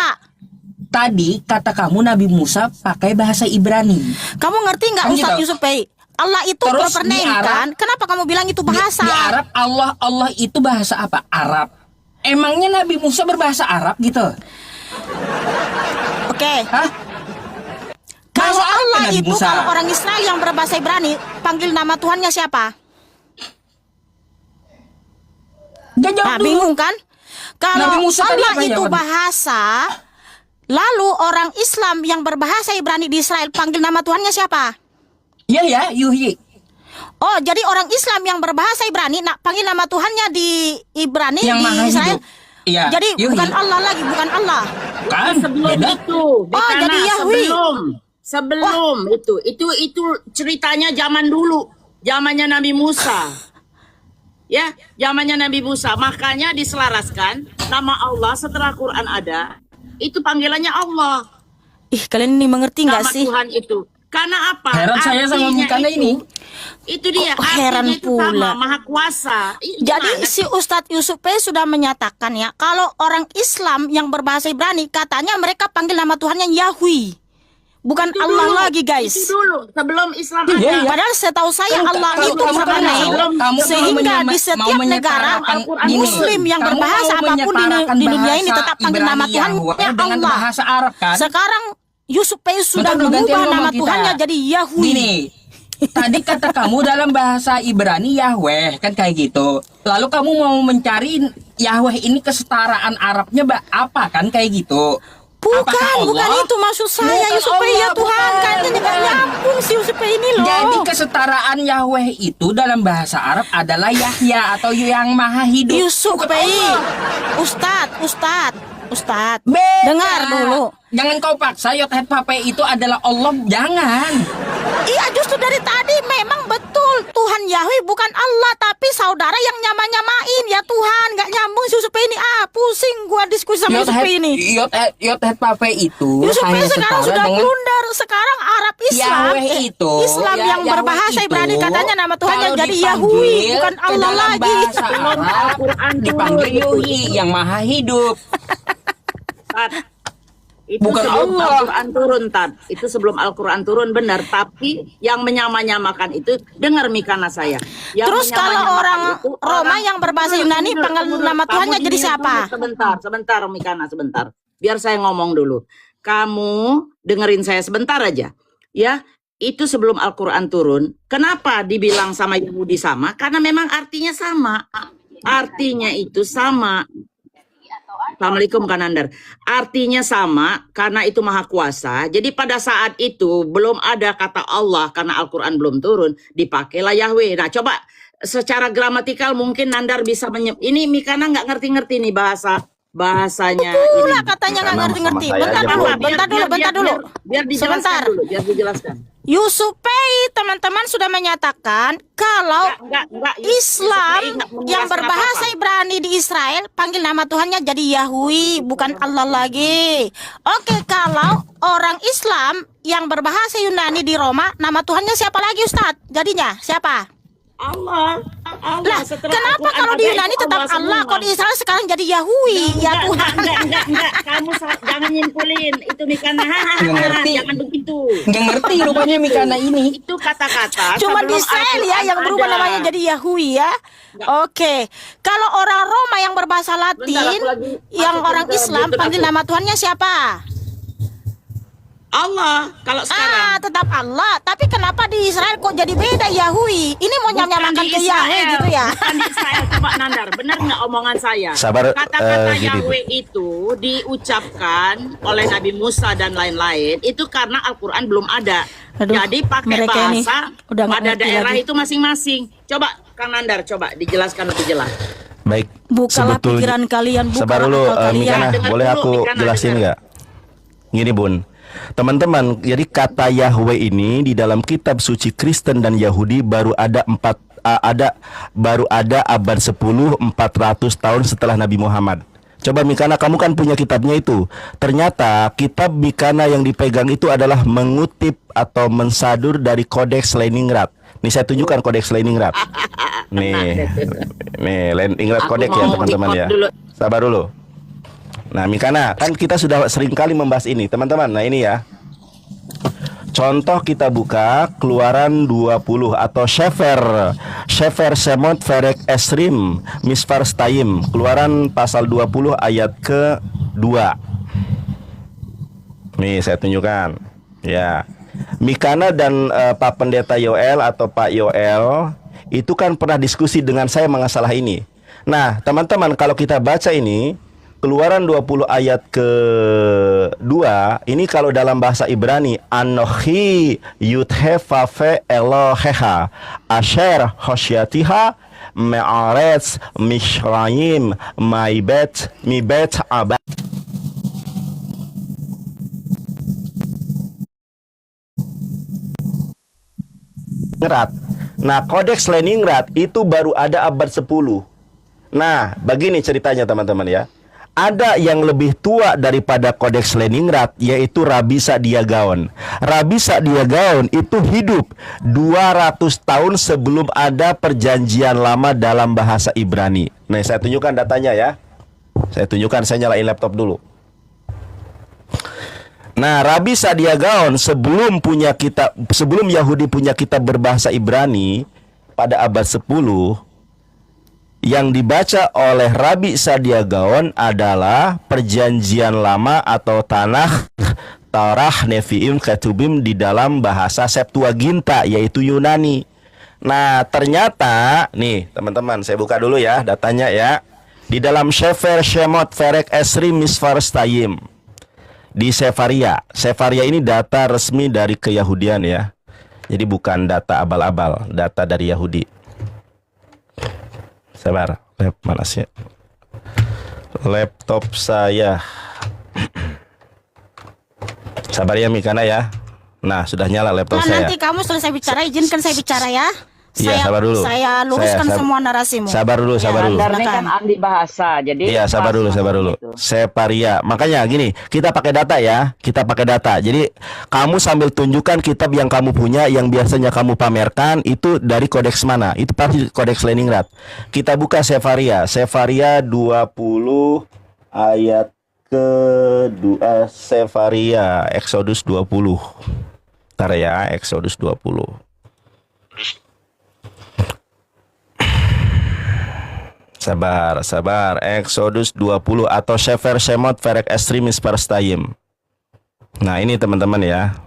Tadi kata kamu Nabi Musa pakai bahasa Ibrani. Kamu ngerti nggak Kan Ustaz gitu. Yusuf Pei? Allah itu Terus proper di name Arab- kan? Kenapa kamu bilang itu bahasa? Di Arab Allah itu bahasa apa? Arab. Emangnya Nabi Musa berbahasa Arab gitu? Oke. Hah? Kalau Bahasa apa Allah Nabi itu, Musa? kalau orang Israel yang berbahasa Ibrani, panggil nama Tuhannya siapa? Dia jawab Nah, dulu. bingung kan? Kalau Nabi Musa tadi Allah apa itu jawabannya? bahasa, lalu orang Islam yang berbahasa Ibrani di Israel panggil nama Tuhannya siapa? Iya ya, Yuhyi. Oh, jadi orang Islam yang berbahasa Ibrani nak panggil nama Tuhannya di Ibrani Yang di maha Israel. hidup. Iya, Jadi Yuhyi. bukan Allah lagi, bukan Allah. Kan Sebelum beda. itu, Oh, jadi Yahweh. sebelum itu ceritanya zaman dulu, zamannya Nabi Musa. Ya, zamannya Nabi Musa. Makanya diselaraskan nama Allah setelah Quran ada, itu panggilannya Allah. Ih, kalian ini mengerti nggak Nama sih? Tuhan itu. Karena apa? Heran saya sama Artinya Mikana ini. Itu dia. Kok heran artinya itu pula? sama, Maha Kuasa. Jadi si Ustadz Yusuf P sudah menyatakan ya, kalau orang Islam yang berbahasa Ibrani katanya mereka panggil nama Tuhannya Yahweh. Bukan Itu Allah dulu, lagi, guys. Itu dulu sebelum Islam Iya, ada. iya. Padahal setahu saya Kamu- Allah kamu- itu kamu proper kan name. kamu Sehingga mau di setiap menyetarakan negara gini, Muslim yang kamu berbahasa mau apapun di menyetarakan dunia ini bahasa tetap panggil nama Ibrani Tuhannya Yahweh dengan Allah. bahasa Arab kan? Sekarang Yusuf P sudah Bentar, gantian mengubah ngomong nama kita. Tuhannya jadi Yahweh. Gini, tadi kata kamu dalam bahasa Ibrani Yahweh kan kayak gitu. Lalu kamu mau mencari Yahweh ini kesetaraan Arabnya apa kan kayak gitu? Apakah Bukan Allah? itu maksud saya. Bukan Yusuf P ya Allah, Tuhan, bukan, kayaknya nggak bukan. nyambung si Yusuf P ini loh. Jadi kesetaraan Yahweh itu dalam bahasa Arab adalah Yahya atau yang maha hidup. Yusuf Bukan P, Allah. Ustadz, Beda. dengar dulu. Jangan kau paksa Yothet Pape itu adalah Allah, jangan. Iya, justru dari tadi memang betul Tuhan Yahweh bukan Allah, tapi saudara yang nyamain ya Tuhan, nggak nyambung si Yusuf ini. Pusing gua diskusi sama Yusuf ini. Yothead Pape itu Yusuf hanya sekarang setara sudah dengan blunder. Sekarang Arab Islam, Yahweh itu, Islam yang Yahweh berbahasa itu, Ibrani katanya nama Tuhannya kalau jadi dipanggil Yahweh, bukan ke Allah dalam lagi. bahasa Belum Arab Al-Quran dipanggil dulu. Yuhi yang maha hidup. Tat, itu Bukan sebelum Allah. Al-Quran turun, Tat. Itu sebelum Al-Quran turun benar. Tapi yang menyamanyamakan itu, dengar Mikana saya. Yang Terus kalau menyamanyamakan orang itu Roma yang berbahasa Yunani panggil nama Tuhannya jadi siapa? Sebentar, Mikana, sebentar. Biar saya ngomong dulu. Kamu dengerin saya sebentar aja. Ya, itu sebelum Al-Quran turun. Kenapa dibilang sama Yahudi sama? Karena memang artinya sama. Artinya itu sama. Assalamualaikum Kanandar. Artinya sama karena itu maha kuasa. Jadi pada saat itu belum ada kata Allah karena Al-Quran belum turun. Dipakailah Yahweh. Nah coba secara gramatikal mungkin Nandar bisa ini Mikana nggak ngerti-ngerti nih bahasanya Pula ini. katanya nggak Karena ngerti-ngerti. sama saya Bentar aja, dulu, Bu. bentar dulu. Biar dijelaskan Sebentar. dulu, biar dijelaskan. Yusupei teman-teman sudah menyatakan kalau Enggak, Islam Yusuf nggak yang menjelaskan berbahasa apa-apa. Ibrani di Israel panggil nama Tuhannya jadi Yahweh, bukan Allah lagi. Oke, kalau orang Islam yang berbahasa Yunani di Roma, nama Tuhannya siapa lagi Ustadz? Jadinya siapa? Allah. Lah, Setelah kenapa Al-Quran kalau di ada Yunani itu tetap semua. Allah, kalau di Israel sekarang jadi Yahweh? Ya Tuhan. Enggak. Kamu jangan nyimpulin. Itu Mikana. Nggak ngerti. Jangan begitu. Nggak ngerti rupanya Mikana ini. Itu kata-kata. Cuma di sebelum Israel ya Al-Quran yang berubah ada. namanya jadi Yahweh ya. Oke. Kalau orang Roma yang berbahasa Latin, Bentar, aku lagi yang masukin orang ke Islam Bluetooth panggil aku. nama Tuhannya siapa? Allah. Kalau sekarang. Tetap Allah. Tapi kenapa di Israel kok jadi beda Yahweh? Ini mau Bukan nyamakan di ke Yahweh Israel, gitu ya? Bukan di Israel. Coba Nandar, benar nggak omongan saya? Sabar, Kata-kata gini, Bu. Yahweh itu diucapkan oleh Nabi Musa dan lain-lain itu karena Al-Quran belum ada. Aduh, Jadi pakai mereka ini bahasa udah nggak pada ngerti daerah lagi. itu masing-masing. Coba Kang Nandar, coba dijelaskan lebih jelas. Baik. Bukalah sebetulnya- pikiran kalian, Sabar bukalah dulu, akal kalian. Mikana, Dengar boleh dulu, aku Mikana, jelasin dengar. nggak? Gini Bun, teman-teman, jadi kata Yahweh ini di dalam kitab suci Kristen dan Yahudi baru ada baru ada abad 10 400 tahun setelah Nabi Muhammad. Coba Mikana, kamu kan punya kitabnya itu. Ternyata kitab Mikana yang dipegang itu adalah mengutip atau mensadur dari Kodeks Leningrad. Nih saya tunjukkan Kodeks Leningrad. Nih Leningrad Aku Kodeks ya mau teman-teman ya. ikut dulu. Sabar dulu. Nah Mikana, kan kita sudah sering kali membahas ini teman-teman. Nah ini ya. Contoh kita buka Keluaran 20 atau Shefer Shemot Ferek Esrim Misfar Stayim, Keluaran pasal 20 ayat ke-2. Nih saya tunjukkan. Ya. Mikana dan Pak Pendeta Yoel atau Pak Yoel itu kan pernah diskusi dengan saya mengenai ini. Nah, teman-teman, kalau kita baca ini Keluaran 20 ayat ke-2 ini kalau dalam bahasa Ibrani Anochi Yudhefafe Eloheha Asher Hosyatiha Me'aretz Mishrayim Mibet Abad. Nah, Kodeks Leningrad itu baru ada abad 10. Nah, begini ceritanya teman-teman ya. Ada yang lebih tua daripada Kodeks Leningrad, yaitu Rabi Saadia Gaon. Rabi Saadia Gaon itu hidup 200 tahun sebelum ada perjanjian lama dalam bahasa Ibrani. Nah, saya tunjukkan datanya ya. Saya nyalain laptop dulu. Nah, Rabi Saadia Gaon sebelum Yahudi punya kitab berbahasa Ibrani pada abad 10, yang dibaca oleh Rabi Saadia Gaon adalah perjanjian lama atau Tanakh, Taurah, Nevi'im, Ketubim di dalam bahasa Septuaginta yaitu Yunani. Nah, ternyata nih teman-teman, saya buka dulu ya datanya ya. Di dalam Shefer Shemot Ferek Esrim Misfar Stayim di Sefaria. Sefaria ini data resmi dari keyahudian ya. Jadi bukan data abal-abal, data dari Yahudi. Sabar, mana sih? Laptop saya. Sabar ya Mikana ya. Nah, sudah nyala laptop Nah, saya. nanti kamu selesai bicara, izinkan saya bicara ya. Iya, sabar dulu. Saya luruskan Saya- semua narasimu. Sabar dulu, sabar dulu. Standar ini kan Silakan. ahli bahasa, jadi Iya, sabar pas dulu, sabar dulu. gitu. Separia. Makanya gini, kita pakai data ya. Kita pakai data. Jadi kamu sambil tunjukkan kitab yang kamu punya, yang biasanya kamu pamerkan itu dari kodeks mana? Itu pasti kodeks Leningrad. Kita buka Sefaria. Sefaria 20 ayat kedua. Sefaria Exodus 20. Ntar ya, Exodus 20. Sabar. Exodus 20 atau Shefer Shemot Verek Extremis Parstayim. Nah, ini teman-teman ya.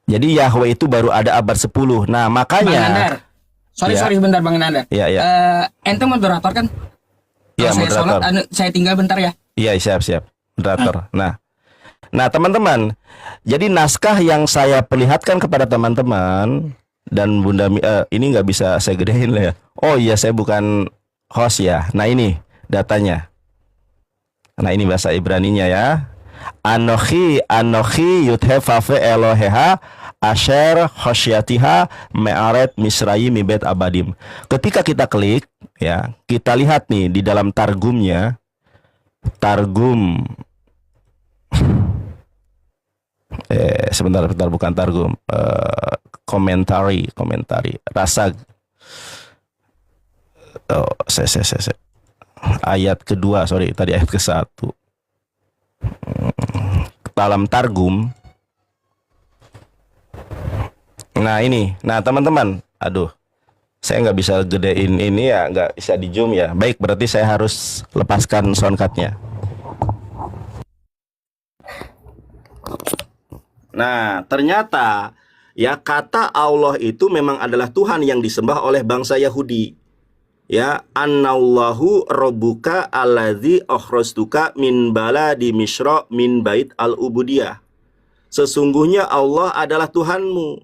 Jadi Yahweh itu baru ada abad 10. Nah, Bang makanya Nandar. Sorry Ya. sebentar Bang Nandar. Iya, iya. Ente moderator kan? Iya, Kalau saya moderator. sholat, saya tinggal bentar ya. Iya, siap. Moderator. Nah, teman-teman. Jadi naskah yang saya perlihatkan kepada teman-teman dan Bunda ini nggak bisa saya gedein lah ya. Oh iya, saya bukan host ya. Nah, ini datanya. Nah, ini bahasa Ibraninya ya. Anochi yudhe fave Eloheha asher khosyatiha me'aret misrayi mibet abadim. Ketika kita klik ya, kita lihat nih di dalam targumnya. Targum sebentar bukan targum, komentari Rasag. Oh, saya. Ayat kedua, sorry, tadi ayat ke-1. Dalam targum. Nah, ini. Nah, teman-teman, aduh. Saya nggak bisa gedein ini ya, nggak bisa di zoom ya. Baik, berarti saya harus lepaskan soundcardnya. Nah, ternyata ya kata Allah itu memang adalah Tuhan yang disembah oleh bangsa Yahudi. Ya, annallahu rabbuka alladzi akhrajtuka min baladi Misra min bait al-ubudiyah. Sesungguhnya Allah adalah Tuhanmu,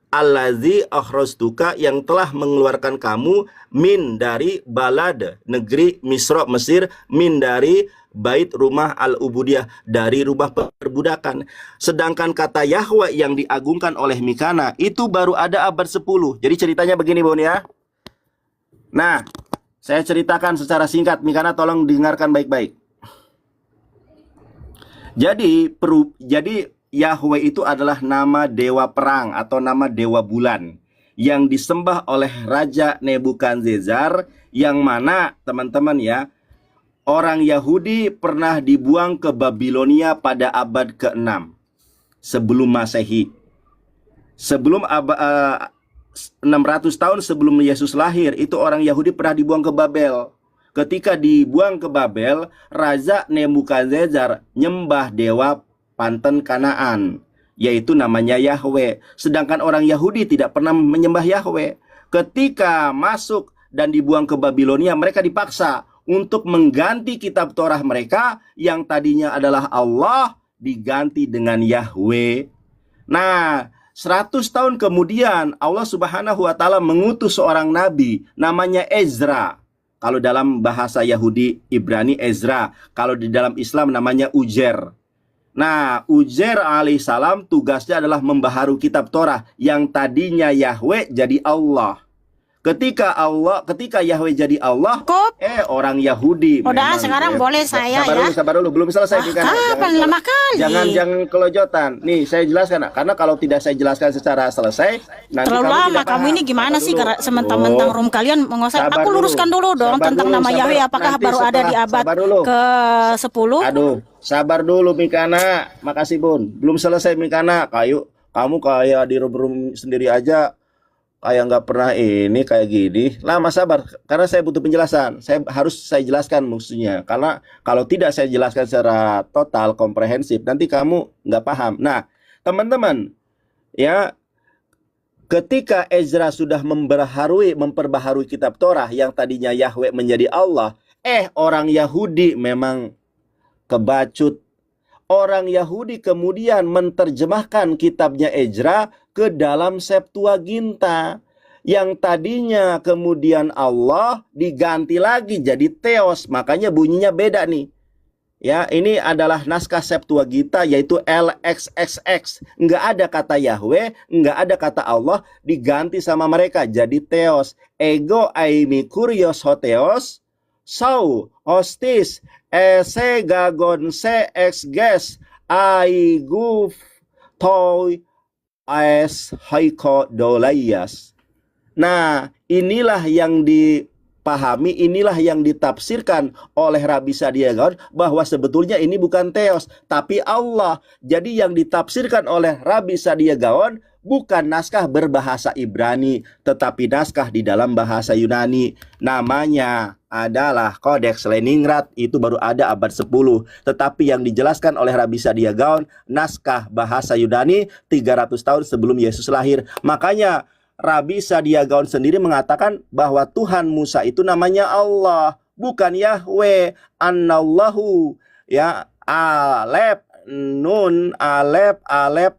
alladzi akhrajtuka, yang telah mengeluarkan kamu min dari balad, negeri Misra Mesir, min dari bait rumah al-ubudiyah, dari rumah perbudakan. Sedangkan kata Yahweh yang diagungkan oleh Mikana itu baru ada abad 10. Jadi ceritanya begini, Bun ya. Nah, saya ceritakan secara singkat. Mikana tolong dengarkan baik-baik. Jadi Yahweh itu adalah nama dewa perang atau nama dewa bulan yang disembah oleh Raja Nebukadnezar, yang mana teman-teman ya, orang Yahudi pernah dibuang ke Babilonia pada abad ke-6 sebelum Masehi. Sebelum 600 tahun sebelum Yesus lahir, itu orang Yahudi pernah dibuang ke Babel. Ketika dibuang ke Babel, Raja Nebukadnezar nyembah dewa Panten Kanaan, yaitu namanya Yahweh. Sedangkan orang Yahudi tidak pernah menyembah Yahweh. Ketika masuk dan dibuang ke Babilonia, mereka dipaksa untuk mengganti kitab Torah mereka yang tadinya adalah Allah, diganti dengan Yahweh. Nah, 100 tahun kemudian Allah Subhanahu wa taala mengutus seorang nabi namanya Ezra. Kalau dalam bahasa Yahudi Ibrani Ezra, kalau di dalam Islam namanya Ujer. Nah, Ujer alaihissalam tugasnya adalah membaharui kitab Torah yang tadinya Yahweh jadi Allah. Ketika Yahweh jadi Allah, Cukup. orang Yahudi Udah, memang, sekarang boleh saya sabar dulu, belum selesai. Kapan lama kali? Jangan kelojotan. Nih, saya jelaskan, karena kalau tidak saya jelaskan secara selesai, nanti Terlalu kamu lama tidak kamu paham. ini gimana Sabar sih dulu. sementang-mentang room kalian menguasai. Sabar Aku luruskan dulu dong Sabar tentang dulu, nama sabar. Yahweh, apakah Nanti baru ada di abad sabar dulu. ke-10? Aduh, sabar dulu Mikana. Makasih, Bun. Belum selesai Mikana. Kamu kayak di room sendiri aja kayak nggak pernah ini kayak gini. Lama, sabar, karena saya butuh penjelasan. Saya jelaskan maksudnya. Karena kalau tidak saya jelaskan secara total komprehensif, nanti kamu nggak paham. Nah, teman-teman, ya, ketika Ezra sudah memperbaharui kitab Torah yang tadinya Yahweh menjadi Allah, orang Yahudi memang kebacut. Orang Yahudi kemudian menerjemahkan kitabnya Ezra ke dalam Septuaginta, yang tadinya kemudian Allah diganti lagi jadi Theos. Makanya bunyinya beda nih. Ya, ini adalah naskah Septuaginta yaitu LXXX. Nggak ada kata Yahweh, nggak ada kata Allah, diganti sama mereka jadi Theos. Ego aimi kurios hoteos, sau hostis ese gagon se exges aiguf toy as haiko dolayas. Nah, inilah yang dipahami, inilah yang ditafsirkan oleh Rabi Sadia Gaon bahwa sebetulnya ini bukan Theos, tapi Allah. Jadi yang ditafsirkan oleh Rabi Sadia Gaon bukan naskah berbahasa Ibrani, tetapi naskah di dalam bahasa Yunani. Namanya adalah Kodeks Leningrad, itu baru ada abad 10. Tetapi yang dijelaskan oleh Rabi Sadia Gaon, naskah bahasa Yunani 300 tahun sebelum Yesus lahir. Makanya Rabi Sadia Gaon sendiri mengatakan bahwa Tuhan Musa itu namanya Allah, bukan Yahweh. Annallahu, ya, alep nun alep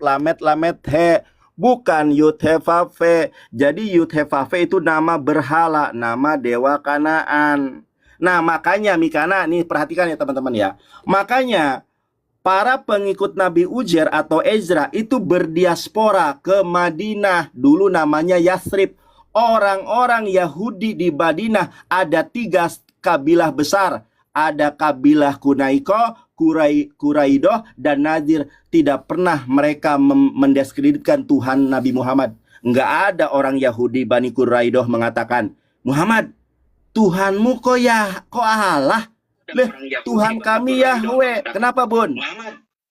lamet lamet he, bukan yud he fa fe. Jadi yud he fa fe itu nama berhala, nama dewa Kanaan. Nah, makanya Mikana nih, perhatikan ya teman-teman ya. Makanya para pengikut Nabi Ujair atau Ezra itu berdiaspora ke Madinah. Dulu namanya Yathrib. Orang-orang Yahudi di Madinah ada 3 kabilah besar. Ada kabilah Kunaiko, Kuraidoh, dan Nadir. Tidak pernah mereka mendiskreditkan Tuhan Nabi Muhammad. Nggak ada orang Yahudi Bani Kuraidoh mengatakan, Muhammad, Tuhanmu kok Allah? Tuhan kami Yahweh. Kenapa, Bun?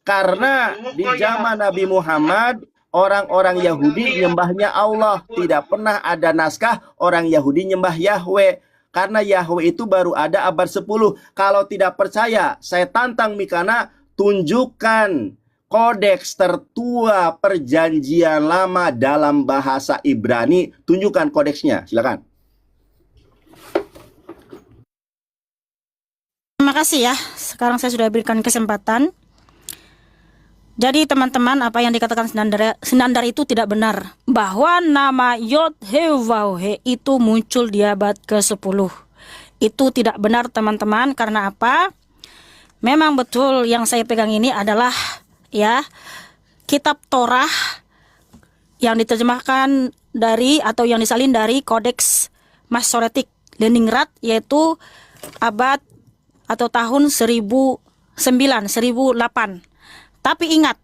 Karena di zaman Nabi Muhammad, orang-orang Yahudi nyembahnya Allah. Tidak pernah ada naskah orang Yahudi nyembah Yahweh. Karena Yahweh itu baru ada abad 10. Kalau tidak percaya, saya tantang Mikana, tunjukkan kodeks tertua perjanjian lama dalam bahasa Ibrani. Tunjukkan kodeksnya, silakan. Terima kasih ya. Sekarang saya sudah berikan kesempatan. Jadi teman-teman, apa yang dikatakan Sinandar itu tidak benar. Bahwa nama Yod-He-Waw-He itu muncul di abad ke-10. Itu tidak benar teman-teman. Karena apa? Memang betul yang saya pegang ini adalah ya kitab Torah yang diterjemahkan dari atau yang disalin dari Kodeks Masoretik Leningrad, yaitu abad atau tahun 1008. Tapi ingat,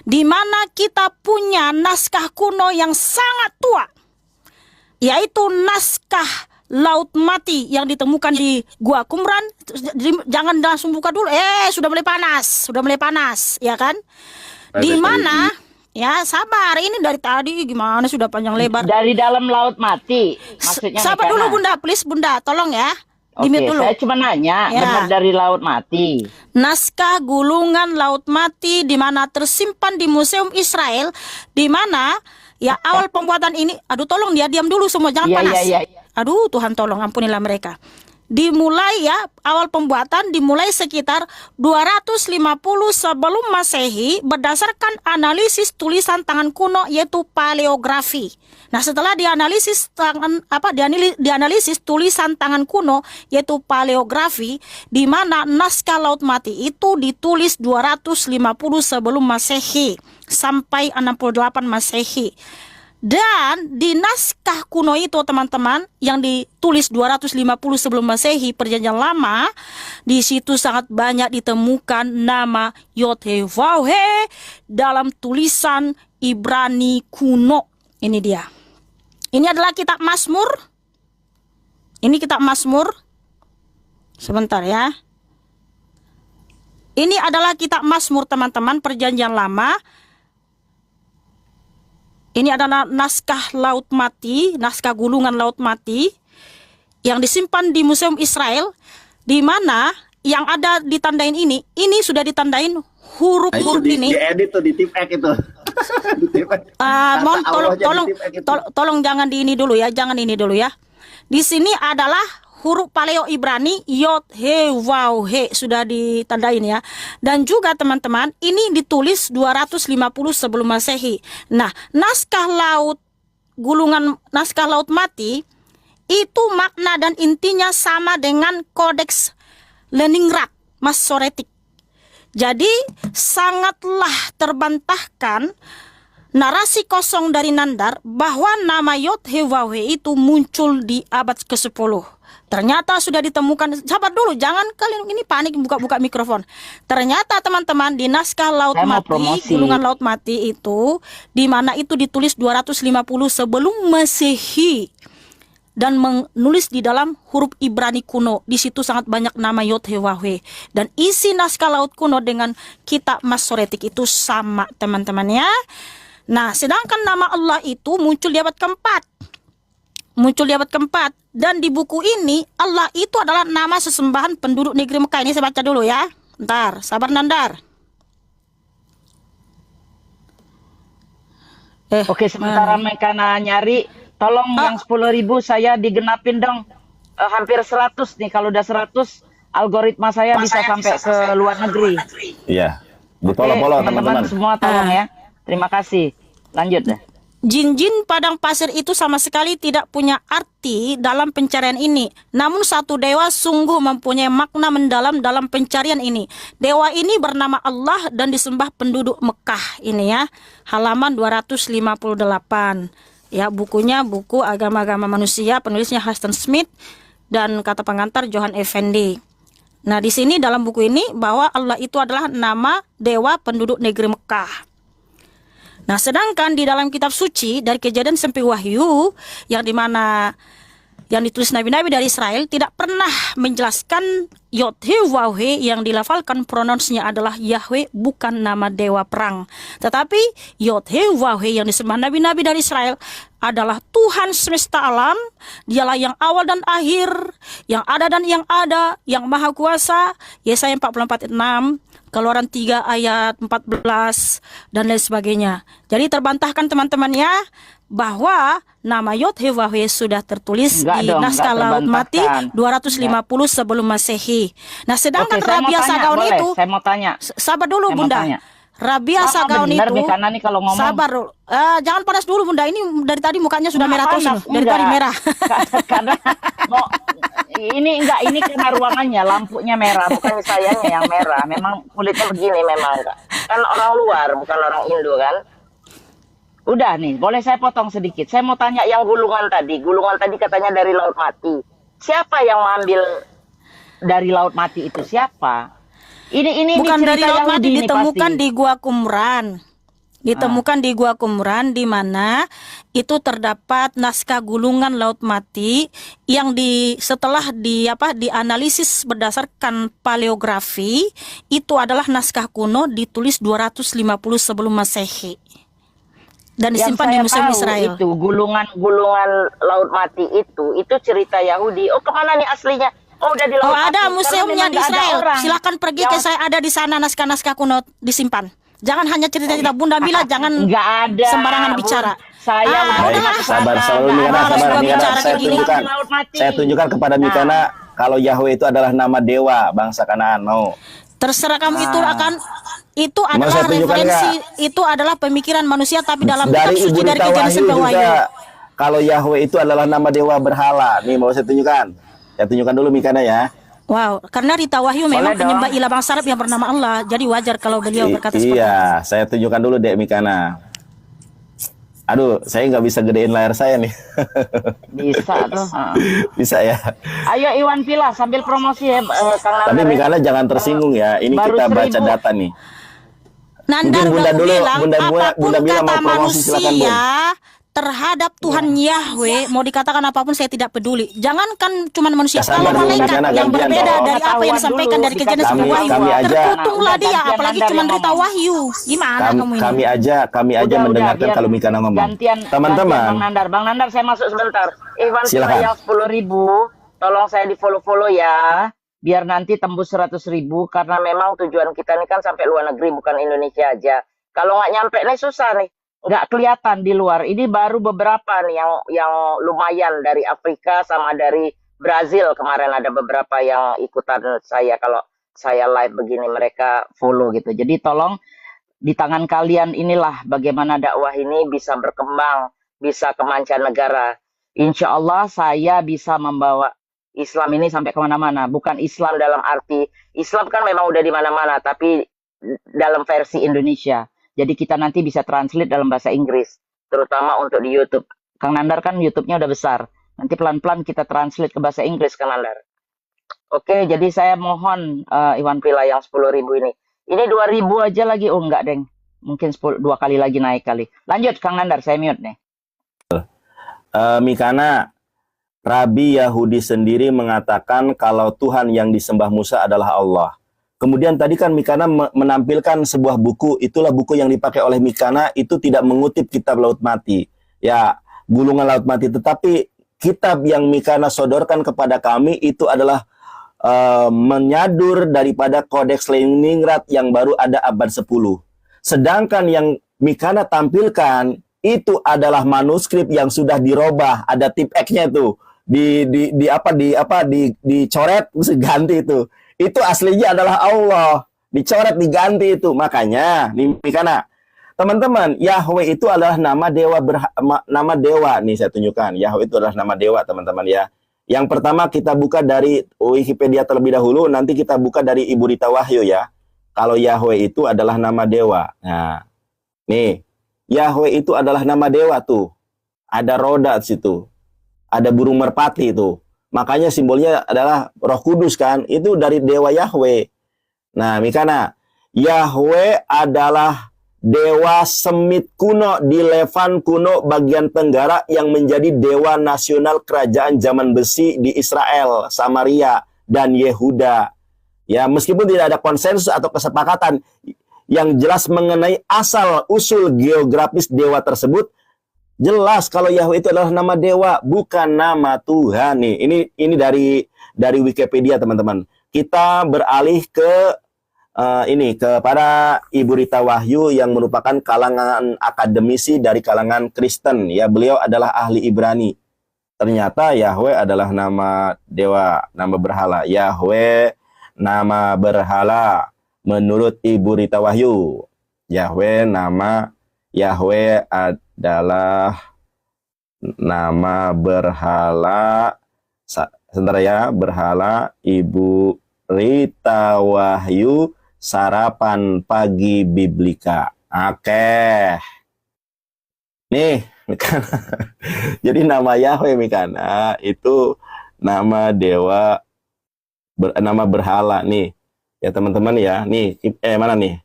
di mana kita punya naskah kuno yang sangat tua, yaitu naskah Laut Mati yang ditemukan di Gua Qumran. Jangan langsung buka dulu. Sudah mulai panas, ya kan? Di mana? Ya, sabar. Ini dari tadi gimana sudah panjang lebar. Dari dalam Laut Mati. Maksudnya sabar dulu Bunda, please Bunda, tolong ya. Oke, Dulu. saya cuma nanya, Ya. benar dari Laut Mati. Naskah gulungan Laut Mati di mana tersimpan di Museum Israel, di mana ya awal pembuatan ini, aduh tolong dia diam dulu semua, jangan Iya, panas. iya, iya. Aduh Tuhan tolong ampunilah mereka. Dimulai ya, awal pembuatan dimulai sekitar 250 sebelum Masehi berdasarkan analisis tulisan tangan kuno yaitu paleografi. Nah, setelah dianalisis dianalisis tulisan tangan kuno yaitu paleografi, di mana naskah Laut Mati itu ditulis 250 sebelum Masehi sampai 68 Masehi. Dan di naskah kuno itu teman-teman yang ditulis 250 sebelum Masehi perjanjian lama, di situ sangat banyak ditemukan nama Yod-He-Waw-He dalam tulisan Ibrani kuno. Ini dia. Ini adalah kitab Mazmur. Ini kitab Mazmur. Sebentar ya. Ini adalah kitab Mazmur teman-teman perjanjian lama. Ini adalah naskah Laut Mati, naskah gulungan Laut Mati yang disimpan di Museum Israel, di mana yang ada ditandain ini sudah ditandain huruf-huruf ini. Diedit tuh di Tipek itu. Mohon tolong jangan di ini dulu ya, jangan ini dulu ya. Di sini adalah huruf Paleo Ibrani Yod-He-Waw-He sudah ditandain ya. Dan juga teman-teman, ini ditulis 250 sebelum Masehi. Nah, naskah Laut Mati itu makna dan intinya sama dengan Kodeks Leningrad. Masoretik. Jadi sangatlah terbantahkan narasi kosong dari Nandar bahwa nama Yod-Heh-Waw-Heh itu muncul di abad ke-10. Ternyata sudah ditemukan, sabar dulu, jangan kalian ini panik buka-buka mikrofon. Ternyata teman-teman di naskah Laut Saya mau Mati, promosi. Gulungan Laut Mati itu, di mana itu ditulis 250 sebelum Masehi. Dan menulis di dalam huruf Ibrani kuno. Di situ sangat banyak nama Yod-Heh-Waw-Heh. Dan isi naskah laut kuno dengan kitab Masoretik itu sama, teman-teman ya. Nah, sedangkan nama Allah itu muncul di abad keempat. Muncul di abad keempat. Dan di buku ini, Allah itu adalah nama sesembahan penduduk negeri Mekah. Ini saya baca dulu ya. Ntar, sabar Nandar. Oke, sementara mereka nyari, tolong yang 10.000 saya digenapin dong. Hampir 100 nih, kalau udah 100 algoritma saya bisa sampai ke luar negeri. Iya. Oke, Dipolo-polo teman-teman teman-teman. semua tolong ya. Terima kasih. Lanjut deh. Jin-jin padang pasir itu sama sekali tidak punya arti dalam pencarian ini. Namun satu dewa sungguh mempunyai makna mendalam dalam pencarian ini. Dewa ini bernama Allah dan disembah penduduk Mekah ini ya. Halaman 258. Ya, bukunya buku Agama-agama Manusia, penulisnya Huston Smith dan kata pengantar Johan Effendi. Nah, di sini dalam buku ini bahwa Allah itu adalah nama dewa penduduk negeri Mekah. Nah, sedangkan di dalam kitab suci dari Kejadian sampai Wahyu yang dimana yang ditulis nabi-nabi dari Israel tidak pernah menjelaskan Yod-Heh-Waw-Heh yang dilafalkan pronounsnya adalah Yahweh, bukan nama dewa perang. Tetapi Yod-Heh-Waw-Heh yang disembah nabi-nabi dari Israel adalah Tuhan semesta alam. Dialah yang awal dan akhir, yang ada dan yang ada, yang maha kuasa. Yesaya 44:6, Keluaran 3 ayat 14 dan lain sebagainya. Jadi terbantahkan teman-teman ya bahwa nama Yod-Heh-Waw-Heh sudah tertulis di naskah Laut Mati 250 sebelum Masehi. Nah, sedangkan Oke, saya mau Rabia tanya, Sagaun boleh? itu Saya mau tanya. sabar dulu Saya mau Bunda. tanya. Rabia Sagaun benar itu nih, karena nih kalau ngomong sabar dulu. Jangan panas dulu Bunda. Ini dari tadi mukanya sudah merah terus panas, loh. Dari tadi enggak. merah. Karena mau ini karena ruangannya lampunya merah, bukan sayanya yang merah. Memang kulitnya begini memang enggak. Kan orang luar, bukan orang Indo kan. Udah nih, boleh saya potong sedikit. Saya mau tanya yang gulungan tadi. Gulungan tadi katanya dari Laut Mati. Siapa yang mengambil dari Laut Mati itu? Siapa? Ini Bukan cerita dari Laut Mati, Yahudi ini ditemukan pasti. di Gua Qumran. Ditemukan di Gua Qumran di mana itu terdapat naskah gulungan Laut Mati yang setelah dianalisis berdasarkan paleografi, itu adalah naskah kuno ditulis 250 sebelum Masehi. Dan disimpan di Museum Israel. Itu gulungan Laut Mati itu cerita Yahudi. Oh, kemana nih aslinya? Oh, udah di Laut Mati. Ada Karena museumnya memang di nggak ada Israel. orang Silakan pergi yang- ke saya, ada di sana naskah-naskah kuno disimpan. Jangan hanya cerita-cerita Bunda Mila, jangan nggak ada sembarangan Bu. bicara. Saya udah Baik, pernah ke sabar sana, selalu nggak Mikana, ada. Harus sabar gua Mikana. bicara Saya kayak gini. tunjukkan, Laut Mati. saya tunjukkan kepada Mikana kalau Yahweh itu adalah nama dewa bangsa Kanaan. Mau? Terserah kamu, itu Mau adalah saya tunjukkan referensi, itu adalah pemikiran manusia, tapi dalam kitab Dari suci Ibu dari Rita Kejadian Wahyu sampai Wahyu. juga kalau Yahweh itu adalah nama dewa berhala. Nih mau saya tunjukkan. Saya tunjukkan dulu Mikana ya. Wow, karena Rita Wahyu memang Boleh dong. penyembah ilah bangsa Arab yang bernama Allah. Jadi wajar kalau beliau berkata seperti itu. Iya, saya tunjukkan dulu Dek Mikana. Aduh, saya nggak bisa gedein layar saya nih. Bisa tuh. Bisa ya. Ayo Iwan Pila sambil promosi ya, Kang Tapi Nandar. Mikana jangan tersinggung ya. Ini Baru kita baca 1.000. data nih. Nandar Mungkin Bunda baru dulu, bilang apapun Bunda Mila kata mau promosi, silakan, Bun. manusia terhadap Tuhan Yahweh, mau dikatakan apapun saya tidak peduli. Jangankan cuma manusia, Ya, kalau sabar dulu, malaikat Mikana, yang gantian berbeda dong. dari apa yang disampaikan dari Kejadian sampai Wahyu, Kami aja- terkutunglah Udah, dia, gantian apalagi Nandar cuma yang Rita ngomong. Wahyu. Gimana kamu ini? Kami aja Udah, mendengarkan biar kalau Mikana ngomong. Gantian Teman-teman, Bang Nandar saya masuk sebentar. Iwan Pila Silakan. yang 10.000, tolong saya di follow ya, biar nanti tembus 100.000 karena memang tujuan kita ini kan sampai luar negeri, bukan Indonesia aja. Kalau nggak nyampe nih susah nih, nggak kelihatan di luar. Ini baru beberapa nih yang lumayan dari Afrika sama dari Brazil. Kemarin ada beberapa yang ikutan saya, kalau saya live begini mereka follow gitu. Jadi tolong di tangan kalian inilah bagaimana dakwah ini bisa berkembang, bisa ke mancanegara. Insya Allah saya bisa membawa Islam ini sampai kemana-mana. Bukan Islam dalam arti, Islam kan memang udah di mana-mana, tapi dalam versi Indonesia. Jadi kita nanti bisa translate dalam bahasa Inggris, terutama untuk di YouTube. Kang Nandar kan YouTube-nya udah besar. Nanti pelan-pelan kita translate ke bahasa Inggris, Kang Nandar. Oke, jadi saya mohon Iwan Pila yang 10.000 ini. Ini 2.000 aja lagi. Oh enggak, Deng. Mungkin 2 kali lagi naik kali. Lanjut, Kang Nandar, saya mute nih. Mikana, Rabi Yahudi sendiri mengatakan kalau Tuhan yang disembah Musa adalah Allah. Kemudian tadi kan Mikana menampilkan sebuah buku, itulah buku yang dipakai oleh Mikana, itu tidak mengutip kitab Laut Mati. Ya, gulungan Laut Mati. Tetapi kitab yang Mikana sodorkan kepada kami itu adalah menyadur daripada Kodeks Leningrad yang baru ada abad 10. Sedangkan yang Mikana tampilkan itu adalah manuskrip yang sudah dirobah, ada tip X-nya itu. Dicoret terus ganti itu. Itu aslinya adalah Allah, dicoret diganti itu. Makanya nih Mikana, teman-teman, Yahweh itu adalah nama dewa nama dewa. Nih saya tunjukkan, Yahweh itu adalah nama dewa, teman-teman ya. Yang pertama kita buka dari Wikipedia terlebih dahulu, nanti kita buka dari Ibu Rita Wahyu ya. Kalau Yahweh itu adalah nama dewa. Nah, nih, Yahweh itu adalah nama dewa tuh. Ada roda di situ. Ada burung merpati itu. Makanya simbolnya adalah Roh Kudus kan. Itu dari dewa Yahweh. Nah, Mikana, Yahweh adalah dewa Semit kuno di Levan kuno bagian tenggara yang menjadi dewa nasional kerajaan zaman besi di Israel, Samaria, dan Yehuda. Ya, meskipun tidak ada konsensus atau kesepakatan yang jelas mengenai asal-usul geografis dewa tersebut, jelas kalau Yahweh itu adalah nama dewa, bukan nama Tuhan. Nih, ini dari Wikipedia, teman-teman. Kita beralih ke kepada Ibu Rita Wahyu yang merupakan kalangan akademisi dari kalangan Kristen. Ya, beliau adalah ahli Ibrani. Ternyata Yahweh adalah nama dewa, nama berhala. Yahweh nama berhala. Menurut Ibu Rita Wahyu, Yahweh adalah nama berhala. Sebentar ya, berhala Ibu Rita Wahyu Sarapan Pagi Biblika. Oke. Nih, Mikana. Jadi nama Yahweh Mikana itu nama dewa, nama berhala nih. Ya teman-teman ya, nih mana nih?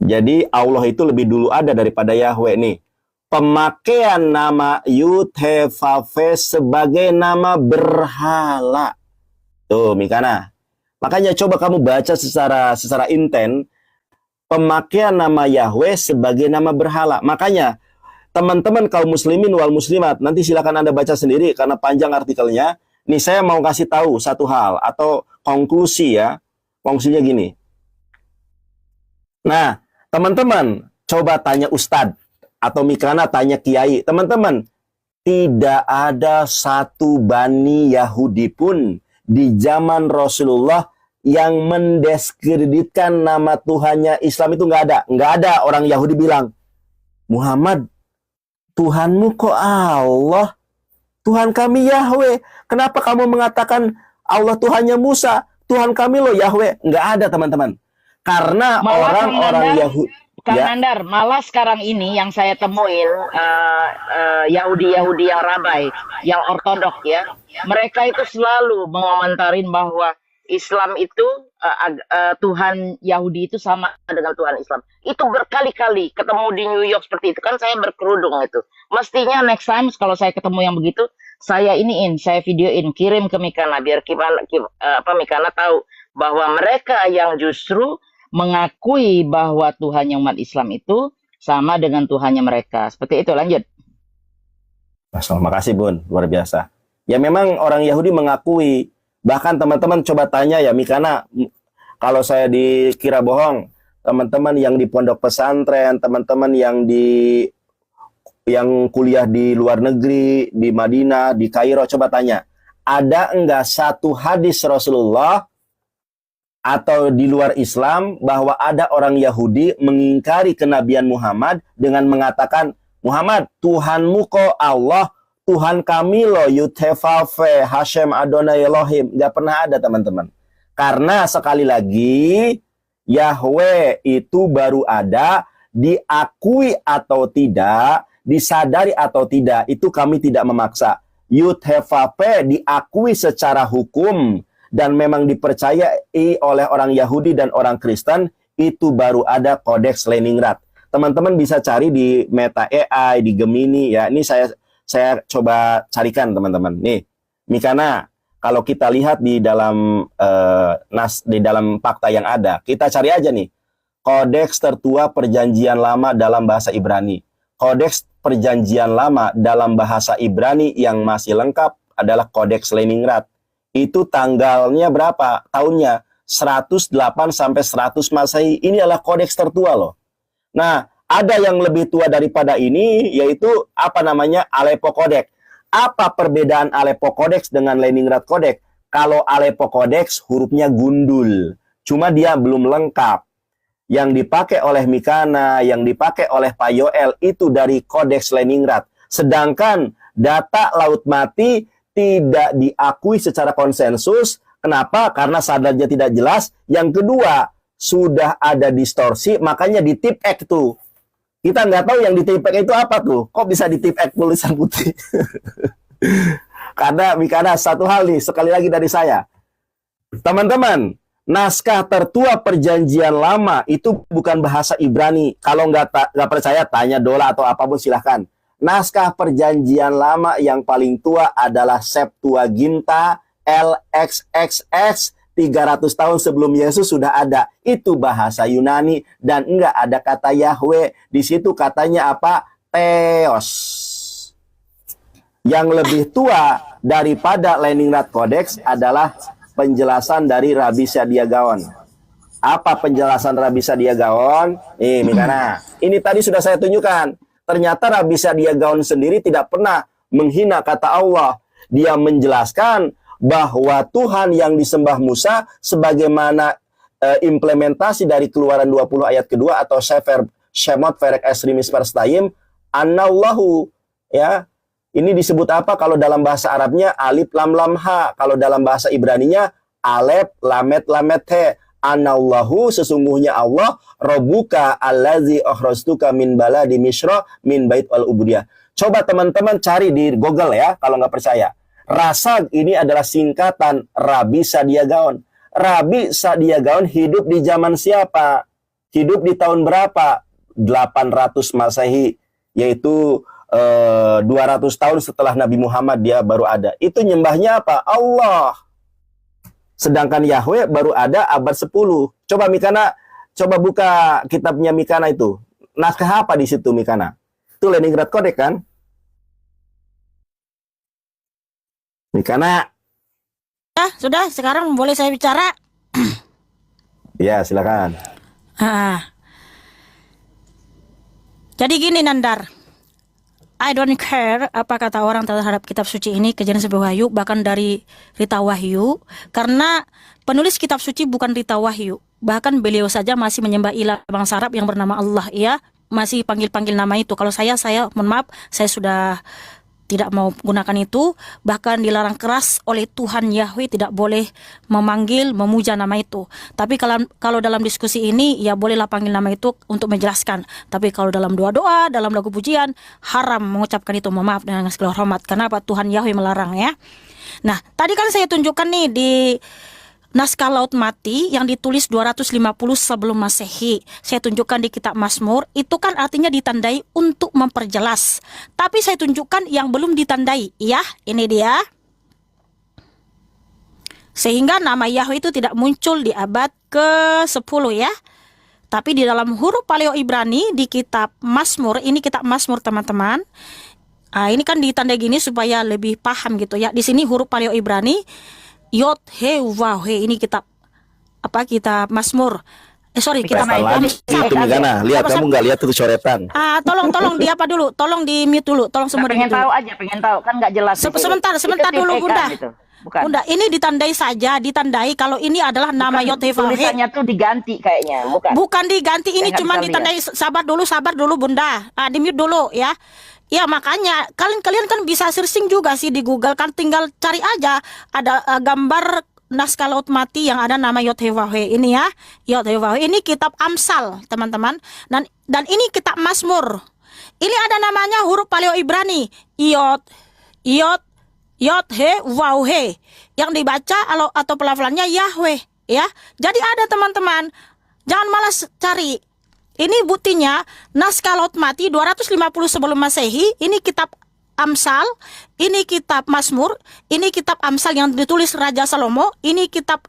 Jadi Allah itu lebih dulu ada daripada Yahweh nih. Pemakaian nama Yud-He-Vav-He sebagai nama berhala. Tuh Mikana. Makanya coba kamu baca secara inten pemakaian nama Yahweh sebagai nama berhala. Makanya teman-teman kaum muslimin wal muslimat, nanti silakan Anda baca sendiri karena panjang artikelnya. Nih saya mau kasih tahu satu hal atau konklusi ya. Konklusinya gini. Nah, teman-teman coba tanya Ustadz atau Mikana tanya Kiai. Teman-teman, tidak ada satu Bani Yahudi pun di zaman Rasulullah yang mendiskreditkan nama Tuhannya Islam itu nggak ada. Nggak ada orang Yahudi bilang, Muhammad, Tuhanmu kok Allah? Tuhan kami Yahweh. Kenapa kamu mengatakan Allah Tuhannya Musa? Tuhan kami loh Yahweh. Nggak ada teman-teman. Karena orang-orang Yahudi. Kang Ya. Nandar, malah sekarang ini yang saya temuin Yahudi-Yahudi yang rabai, yang ortodok ya, mereka itu selalu mengomentarin bahwa Islam itu Tuhan Yahudi itu sama dengan Tuhan Islam. Itu berkali-kali ketemu di New York seperti itu kan, saya berkerudung itu. Mestinya next time kalau saya ketemu yang begitu, saya videoin, kirim ke Mikana biar Mikana tahu bahwa mereka yang justru mengakui bahwa Tuhannya umat Islam itu sama dengan Tuhannya mereka. Seperti itu, lanjut. Makasih Bun, luar biasa. Ya memang orang Yahudi mengakui. Bahkan teman-teman coba tanya ya Mikana, kalau saya dikira bohong, teman-teman yang di pondok pesantren, teman-teman yang kuliah di luar negeri, di Madinah, di Kairo, coba tanya, ada enggak satu hadis Rasulullah atau di luar Islam bahwa ada orang Yahudi mengingkari kenabian Muhammad dengan mengatakan, Muhammad, Tuhanmu kok Allah, Tuhan kami loh, Yudhevave, Hashem Adonai Elohim. Nggak pernah ada, teman-teman. Karena sekali lagi, Yahweh itu baru ada, diakui atau tidak, disadari atau tidak, itu kami tidak memaksa. Yudhevave diakui secara hukum, dan memang dipercayai oleh orang Yahudi dan orang Kristen, itu baru ada Kodeks Leningrad. Teman-teman bisa cari di Meta AI, di Gemini ya. Ini saya coba carikan teman-teman. Nih, Mikana, kalau kita lihat di dalam di dalam fakta yang ada, kita cari aja nih. Kodeks tertua Perjanjian Lama dalam bahasa Ibrani. Kodeks Perjanjian Lama dalam bahasa Ibrani yang masih lengkap adalah Kodeks Leningrad. Itu tanggalnya berapa? Tahunnya 108 sampai 100 Masehi. Ini adalah kodeks tertua loh. Nah, ada yang lebih tua daripada ini, yaitu apa namanya? Aleppo Codex. Apa perbedaan Aleppo Codex dengan Leningrad Codex? Kalau Aleppo Codex hurufnya gundul, cuma dia belum lengkap. Yang dipakai oleh Mikana, yang dipakai oleh Pak Yoel itu dari Kodeks Leningrad. Sedangkan data Laut Mati tidak diakui secara konsensus. Kenapa? Karena sadarnya tidak jelas. Yang kedua, sudah ada distorsi, makanya di tip-ek tuh. Kita nggak tahu yang di tip-ek itu apa tuh. Kok bisa di tip-ek tulisan putih? Karena Mikana, satu hal nih, sekali lagi dari saya. Teman-teman, naskah tertua Perjanjian Lama itu bukan bahasa Ibrani. Kalau nggak percaya, tanya Dola atau apapun silahkan. Naskah Perjanjian Lama yang paling tua adalah Septuaginta LXXX, 300 tahun sebelum Yesus sudah ada. Itu bahasa Yunani dan enggak ada kata Yahweh. Di situ katanya apa? Theos. Yang lebih tua daripada Leningrad Codex adalah penjelasan dari Rabbi Sadia Gaon. Apa penjelasan Rabbi Sadia Gaon? Nih, Mikana. Ini tadi sudah saya tunjukkan. Ternyata Rabbi Sadia Gaon sendiri tidak pernah menghina kata Allah. Dia menjelaskan bahwa Tuhan yang disembah Musa sebagaimana implementasi dari Keluaran 20 ayat kedua atau Sefer Shemot Perek Esri Misper Stayim, Anallahu, ya. Ini disebut apa kalau dalam bahasa Arabnya? Alif lam lam ha. Kalau dalam bahasa Ibraninya alef lamet lamet he. Anallahu, sesungguhnya Allah, Rabbuka allazi akhrajtuka min baladi Misra min bait al ubudiyah. Coba teman-teman cari di Google ya kalau nggak percaya. Rasag ini adalah singkatan Rabbi Sadia Gaon. Rabbi Sadia Gaon hidup di zaman siapa? Hidup di tahun berapa? 800 Masehi, yaitu 200 tahun setelah Nabi Muhammad dia baru ada. Itu nyembahnya apa? Allah. Sedangkan Yahweh baru ada abad 10. Coba Mikana, coba buka kitabnya Mikana itu. Naskah apa di situ Mikana? Itu Leningrad Codex kan? Mikana. Sudah, sekarang boleh saya bicara? Ya, silakan. Jadi gini Nandar, I don't care apa kata orang terhadap kitab suci ini, Kejadian 11 Wahyu, bahkan dari Rita Wahyu, karena penulis kitab suci bukan Rita Wahyu, bahkan beliau saja masih menyembah ilah bangsa Arab yang bernama Allah, ya, masih panggil-panggil nama itu. Kalau saya mohon maaf, saya sudah tidak mau gunakan itu, bahkan dilarang keras oleh Tuhan Yahweh, tidak boleh memanggil, memuja nama itu. Tapi kalau dalam diskusi ini, ya bolehlah panggil nama itu untuk menjelaskan. Tapi kalau dalam doa-doa, dalam lagu pujian, haram mengucapkan itu, mohon maaf dengan segala hormat. Kenapa? Tuhan Yahweh melarang ya. Nah, tadi kan saya tunjukkan nih di naskah Laut Mati yang ditulis 250 sebelum Masehi. Saya tunjukkan di kitab Mazmur, itu kan artinya ditandai untuk memperjelas. Tapi saya tunjukkan yang belum ditandai. Ya, ini dia. Sehingga nama Yahweh itu tidak muncul di abad ke-10 ya. Tapi di dalam huruf Paleo Ibrani di kitab Mazmur, ini kitab Mazmur teman-teman. Ini kan ditandai gini supaya lebih paham gitu ya. Di sini huruf Paleo Ibrani Yod he waw he, ini kitab kitab Mazmur. Kitab itu Mikana. Lihat, kamu nggak lihat itu coretan. Tolong di apa dulu? Tolong di mute dulu. Tolong semua di mute. Pengen tahu kan nggak jelas. Sebentar dulu Bunda. bukan. Bunda, ini ditandai saja, ditandai kalau ini adalah nama Yod-Heh-Vah-Heh. Tulisannya tuh diganti kayaknya, bukan? Bukan diganti, ini Saya nggak cuma bisa ditandai. Sabar dulu Bunda. Di mute dulu ya. Ya makanya kalian kan bisa searching juga sih di Google, kan tinggal cari aja ada gambar naskah Laut Mati yang ada nama Yod-Heh-Vah-Heh ini ya. Yod-Heh-Vah-Heh ini kitab Amsal, teman-teman. Dan ini kitab Mazmur. Ini ada namanya huruf Paleo Ibrani. Yod-Heh-Vah-Heh yang dibaca atau pelafalannya Yahweh ya. Jadi ada teman-teman. Jangan malas cari. Ini buktinya naskah Laut Mati 250 sebelum Masehi, ini kitab Amsal, ini kitab Mazmur, ini kitab Amsal yang ditulis Raja Salomo, ini kitab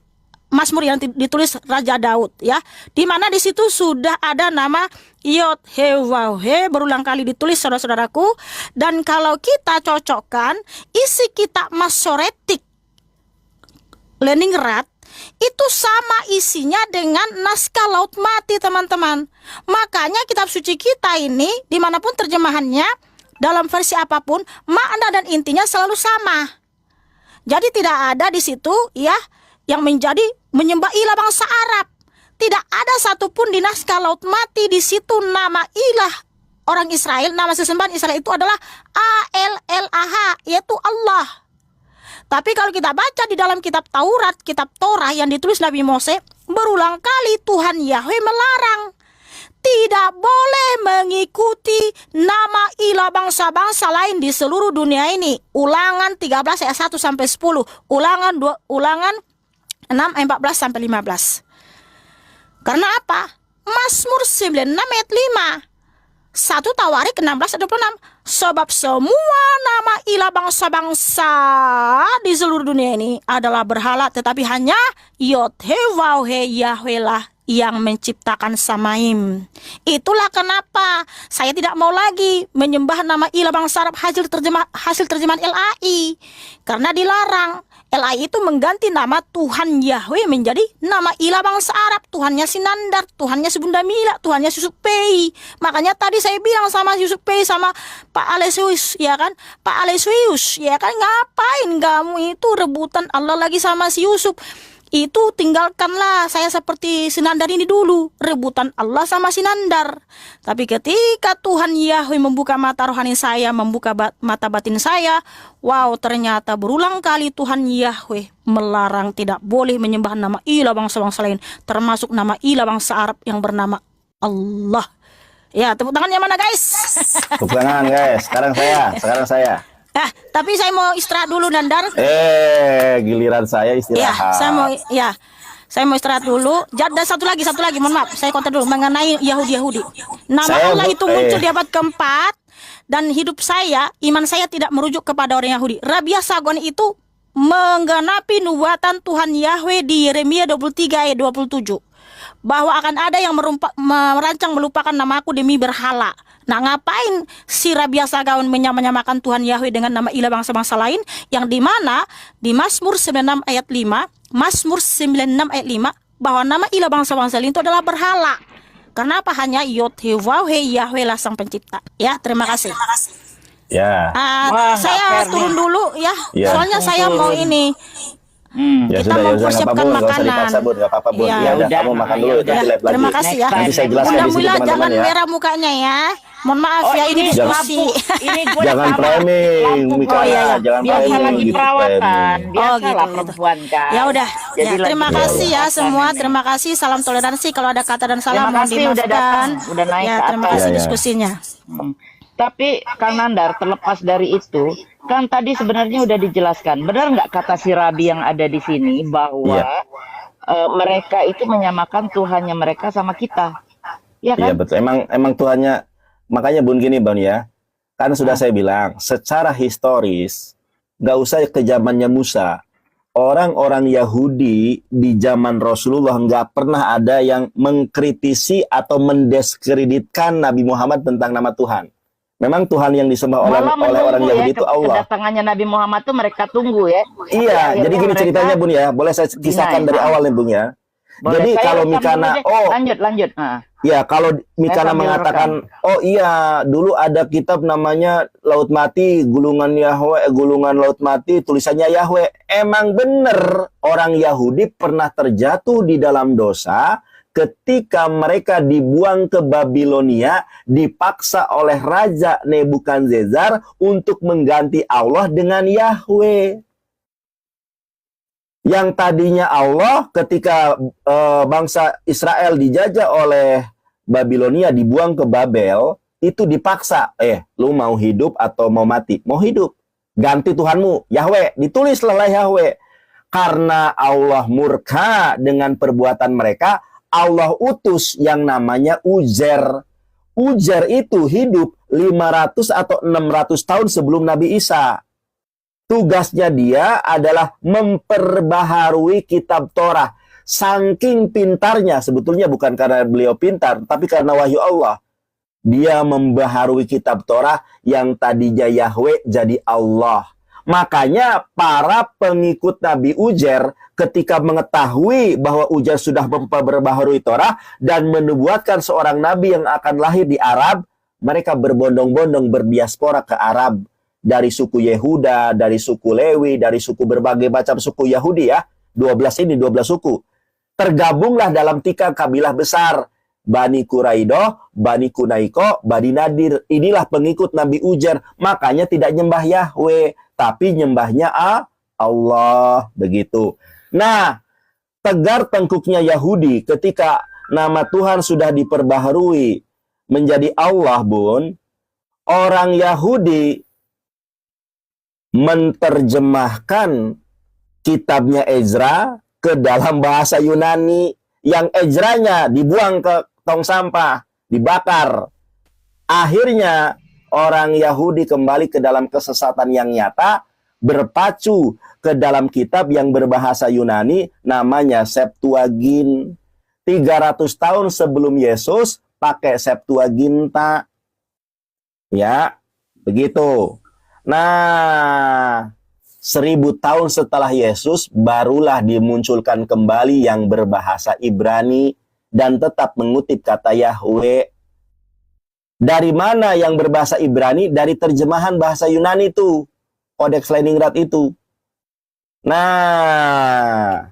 Mazmur yang ditulis Raja Daud ya. Di mana di situ sudah ada nama Yod-Heh-Vah-Heh berulang kali ditulis saudara-saudaraku. Dan kalau kita cocokkan isi kitab Masoretik Leningrad itu sama isinya dengan naskah Laut Mati, teman-teman. Makanya kitab suci kita ini dimanapun terjemahannya, dalam versi apapun, makna dan intinya selalu sama. Jadi tidak ada di situ ya yang menjadi menyembah ilah bangsa Arab. Tidak ada satupun di naskah Laut Mati di situ nama ilah orang Israel, nama sesembahan Israel itu adalah A-L-L-A-H, yaitu Allah. Tapi kalau kita baca di dalam kitab Taurat, kitab Torah yang ditulis Nabi Mose, berulang kali Tuhan Yahweh melarang tidak boleh mengikuti nama ilah bangsa-bangsa lain di seluruh dunia ini. Ulangan 13 ayat 1 sampai 10, Ulangan 6 ayat 14 sampai 15. Karena apa? Mazmur 96 ayat 5. 1 Tawarik 16 ayat 26. Sebab semua nama ilah bangsa-bangsa di seluruh dunia ini adalah berhala, tetapi hanya Yod-Heh-Vah-Heh Yahweh lah yang menciptakan Samaim. Itulah kenapa saya tidak mau lagi menyembah nama ilah bangsa Arab hasil terjemahan LAI, karena dilarang. LAI itu mengganti nama Tuhan Yahweh menjadi nama ilah bangsa Arab. Tuhannya si Nandar, Tuhannya si Bunda Mila, Tuhannya si Yusuf Pei. Makanya tadi saya bilang sama Yusuf Pei sama Pak Aloysius, ya kan? Pak Aloysius, ya kan, ngapain kamu itu rebutan Allah lagi sama si Yusuf? Itu tinggalkanlah saya seperti Sinandar ini dulu, rebutan Allah sama Sinandar. Tapi ketika Tuhan Yahweh membuka mata rohani saya, membuka mata batin saya, wow, ternyata berulang kali Tuhan Yahweh melarang tidak boleh menyembah nama ilah bangsa-bangsa lain, termasuk nama ilah bangsa Arab yang bernama Allah. Ya, tepuk tangannya mana guys? Tepuk tangan guys. Sekarang saya. Tapi saya mau istirahat dulu, Nandar. Giliran saya istirahat. Saya mau istirahat dulu. Dan satu lagi, mohon maaf, saya kontak dulu mengenai Yahudi. Nama Allah itu muncul di abad keempat, dan hidup saya, iman saya tidak merujuk kepada orang Yahudi. Rabia Sagon itu menggenapi nubuatan Tuhan Yahweh di Yeremia 23 ayat 27. Bahwa akan ada yang merancang melupakan namaku demi berhala. Nah, ngapain si Rabia Sagaon menyamakan Tuhan Yahweh dengan nama ilah bangsa-bangsa lain, yang dimana di Mazmur 96 ayat 5 bahwa nama ilah bangsa-bangsa lain itu adalah berhala. Kenapa? Hanya Yod-Heh-Vah-Heh Yahweh lah sang pencipta. Ya, terima kasih. Ya. Saya turun dulu ya. Soalnya saya mau ini. Ya Kita sudah, mempersiapkan nggak apa-apa, makanan. nggak apa-apa, Bun. Ya Ya udah, udah, kamu makan dulu, ya nanti live lagi. Terima kasih ya. Nanti saya jelaskan di sini Mudah-mudahan teman-teman jangan ya. merah mukanya ya. Mohon maaf ya, ini lampu. diskusi. Ini gue Jangan framing, Mikaya, jangan biasa framing lagi gitu, perawatan, framing. biasalah perempuan kan. Ya udah. Jadi Ya, terima lagi kasih ya perawatan semua. ini. Terima kasih. Salam toleransi. Kalau ada kata dan salah Terima mohon kasih udah dimaafkan. datang, udah naik Ya, ke terima atas. kasih Ya. diskusinya. Tapi Kang Nandar, terlepas dari itu, kan tadi sebenarnya udah dijelaskan. Benar nggak kata si Rabi yang ada di sini bahwa mereka itu menyamakan Tuhannya mereka sama kita, ya Iya kan? betul. Emang Tuhannya, makanya Bun gini Bun ya. Kan sudah saya bilang, secara historis, nggak usah ke zamannya Musa. Orang-orang Yahudi di zaman Rasulullah nggak pernah ada yang mengkritisi atau mendiskreditkan Nabi Muhammad tentang nama Tuhan. Memang Tuhan yang disembah oleh orang Yahudi itu Allah. Kedatangannya Nabi Muhammad tuh mereka tunggu ya. Iya, jadi gini ceritanya Bun ya. Boleh saya kisahkan dari awal nih Bun ya. Boleh. Jadi Saya kalau rekam dulu Mikana, deh. oh Lanjut. ya kalau Mikana sambil mengatakan, oh iya dulu ada kitab namanya Laut Mati, gulungan Yahweh, gulungan Laut Mati, tulisannya Yahweh. Emang bener orang Yahudi pernah terjatuh di dalam dosa ketika mereka dibuang ke Babilonia, dipaksa oleh Raja Nebukadnezar untuk mengganti Allah dengan Yahweh. Yang tadinya Allah ketika bangsa Israel dijajah oleh Babilonia, dibuang ke Babel, itu dipaksa, lu mau hidup atau mau mati? Mau hidup, ganti Tuhanmu, Yahweh, ditulislah Yahweh. Karena Allah murka dengan perbuatan mereka, Allah utus yang namanya Uzer. Uzer itu hidup 500 atau 600 tahun sebelum Nabi Isa. Tugasnya dia adalah memperbaharui kitab Torah. Saking pintarnya, sebetulnya bukan karena beliau pintar, tapi karena wahyu Allah. Dia membaharui kitab Torah yang tadinya Yahweh jadi Allah. Makanya para pengikut Nabi Uzer ketika mengetahui bahwa Uzer sudah memperbaharui Torah dan menubuatkan seorang nabi yang akan lahir di Arab, mereka berbondong-bondong berdiaspora ke Arab. Dari suku Yehuda, dari suku Lewi, dari suku berbagai macam suku Yahudi ya. 12 suku. Tergabunglah dalam 3 kabilah besar. Bani Quraidah, Bani Kunaiko, Bani Nadir. Inilah pengikut Nabi Uzer. Makanya tidak nyembah Yahweh, tapi nyembahnya Allah. Begitu. Nah, tegar tengkuknya Yahudi ketika nama Tuhan sudah diperbaharui menjadi Allah, Bun. Orang Yahudi menterjemahkan kitabnya Ezra ke dalam bahasa Yunani, yang Ezranya dibuang ke tong sampah, dibakar. Akhirnya orang Yahudi kembali ke dalam kesesatan yang nyata, berpacu ke dalam kitab yang berbahasa Yunani namanya Septuagint. 300 tahun sebelum Yesus pakai Septuaginta. Ya, begitu. Nah, 1000 tahun setelah Yesus barulah dimunculkan kembali yang berbahasa Ibrani dan tetap mengutip kata Yahweh. Dari mana yang berbahasa Ibrani? Dari terjemahan bahasa Yunani itu, Kodeks Leningrad itu. Nah,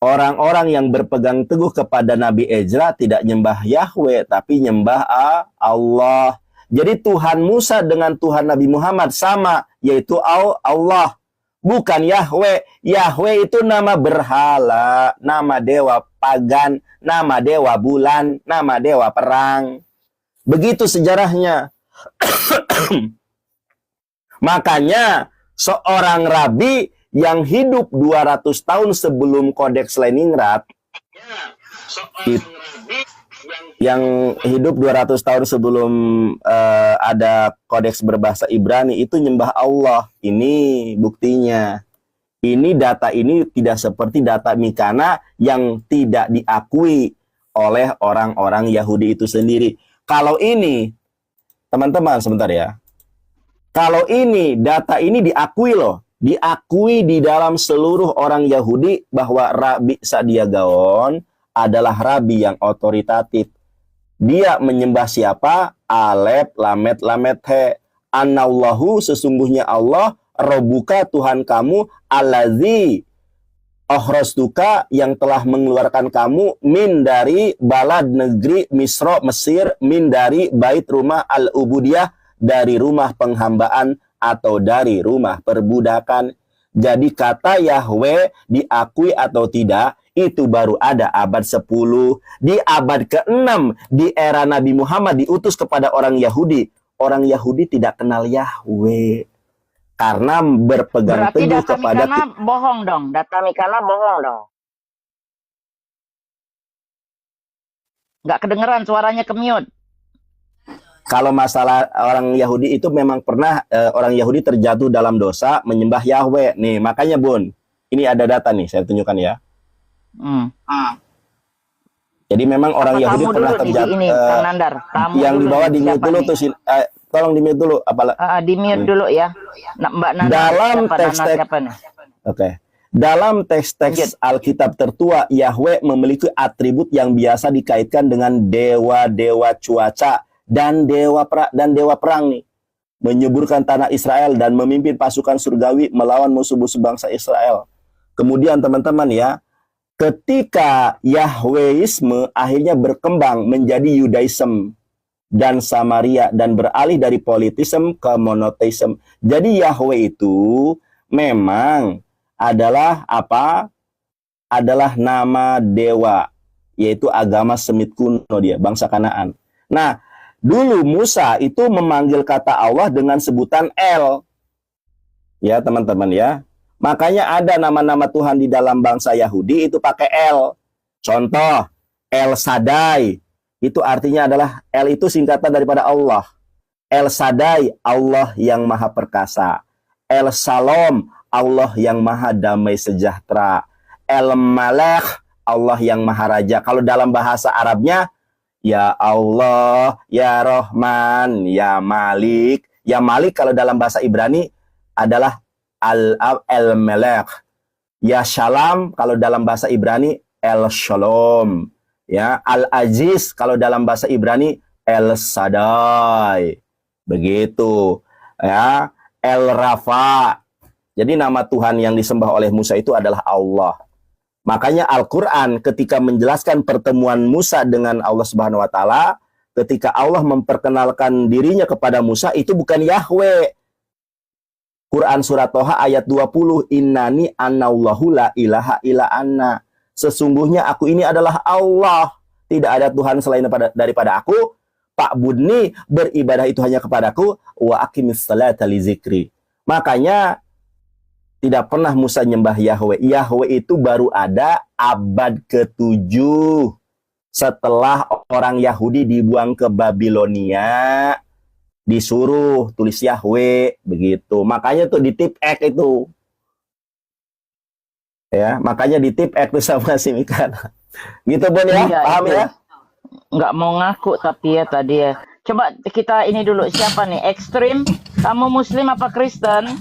orang-orang yang berpegang teguh kepada Nabi Ezra tidak nyembah Yahweh, tapi nyembah Allah. Jadi Tuhan Musa dengan Tuhan Nabi Muhammad sama, yaitu Allah, bukan Yahweh. Yahweh itu nama berhala, nama dewa pagan, nama dewa bulan, nama dewa perang. Begitu sejarahnya. Makanya seorang rabi yang hidup 200 tahun sebelum Kodeks Leningrad, yang hidup 200 tahun sebelum ada kodeks berbahasa Ibrani, itu nyembah Allah. Ini buktinya. Ini data ini tidak seperti data Mikana yang tidak diakui oleh orang-orang Yahudi itu sendiri. Kalau ini, teman-teman sebentar ya. Kalau ini, data ini diakui loh. Diakui di dalam seluruh orang Yahudi bahwa Rabi Sadia Gaon adalah rabi yang otoritatif. Dia menyembah siapa? Alef, Lamet, Lamet, He. Anallahu, sesungguhnya Allah, Robuka, Tuhan kamu, Allazi, Ohrostuka, yang telah mengeluarkan kamu, min dari balad negeri Misro, Mesir, min dari bait rumah al-ubudiyah, dari rumah penghambaan atau dari rumah perbudakan. Jadi kata Yahweh diakui atau tidak, itu baru ada abad 10. Di abad ke-6 di era Nabi Muhammad diutus kepada orang Yahudi. Orang Yahudi tidak kenal Yahweh karena berpegang Berarti teguh data kepada Mikana bohong dong. Data Mikana bohong dong. Nggak kedengeran, suaranya ke-mute. kalau masalah orang Yahudi itu memang pernah orang Yahudi terjatuh dalam dosa menyembah Yahweh. Nih, makanya Bun, ini ada data nih, saya tunjukkan ya. Jadi memang orang Apa Yahudi tamu pernah dulu di terjatuh. ini, Kang Nandar. Tamu Yang dulu di bawah nih, di mute siapa dulu nih? tuh, tolong di mute dulu. Di mute dulu ya. Mbak Nana Dalam siapa? Nana teks-teks, siapa nih? oke. Dalam teks-teks Alkitab tertua, Yahweh memiliki atribut yang biasa dikaitkan dengan dewa-dewa cuaca dan dewa perang nih. Menyuburkan tanah Israel dan memimpin pasukan surgawi melawan musuh-musuh bangsa Israel. Kemudian teman-teman ya, ketika Yahweisme akhirnya berkembang menjadi Yudaism dan Samaria dan beralih dari politisme ke monoteisme. Jadi Yahweh itu memang adalah apa? Adalah nama dewa, yaitu agama Semit kuno dia, bangsa Kanaan. Nah, dulu Musa itu memanggil kata Allah dengan sebutan El. Ya, teman-teman ya. Makanya ada nama-nama Tuhan di dalam bangsa Yahudi itu pakai El. Contoh, El Shaddai. Itu artinya adalah El itu singkatan daripada Allah. El Shaddai, Allah yang maha perkasa. El Shalom, Allah yang maha damai sejahtera. El Malek, Allah yang maha raja. Kalau dalam bahasa Arabnya, ya Allah, ya Rahman, ya Malik. Ya Malik kalau dalam bahasa Ibrani adalah Al-Melek. Ya Shalom kalau dalam bahasa Ibrani El Shalom. Ya, Al-Aziz kalau dalam bahasa Ibrani El Shaddai. Begitu. Ya, El Rafa. Jadi nama Tuhan yang disembah oleh Musa itu adalah Allah. Makanya Al-Qur'an ketika menjelaskan pertemuan Musa dengan Allah Subhanahu wa taala, ketika Allah memperkenalkan dirinya kepada Musa itu bukan Yahweh. Quran surat Toha ayat 20, innani anallahu la ilaha illa anna. Sesungguhnya aku ini adalah Allah. Tidak ada Tuhan selain daripada aku. Pak Budni, beribadah itu hanya kepadaku. Wa aqimis salata li zikri. Makanya tidak pernah Musa nyembah Yahweh. Yahweh itu baru ada abad ke-7. Setelah orang Yahudi dibuang ke Babilonia. Disuruh tulis Yahweh. Begitu. Makanya tuh di tip X itu. Ya, makanya di tip X tuh sama si Mikan. Gitu Bon ya? Iya, Paham itu. ya? Nggak mau ngaku tapi ya tadi ya. Coba kita ini dulu, siapa nih? Ekstrim? Kamu Muslim apa Kristen?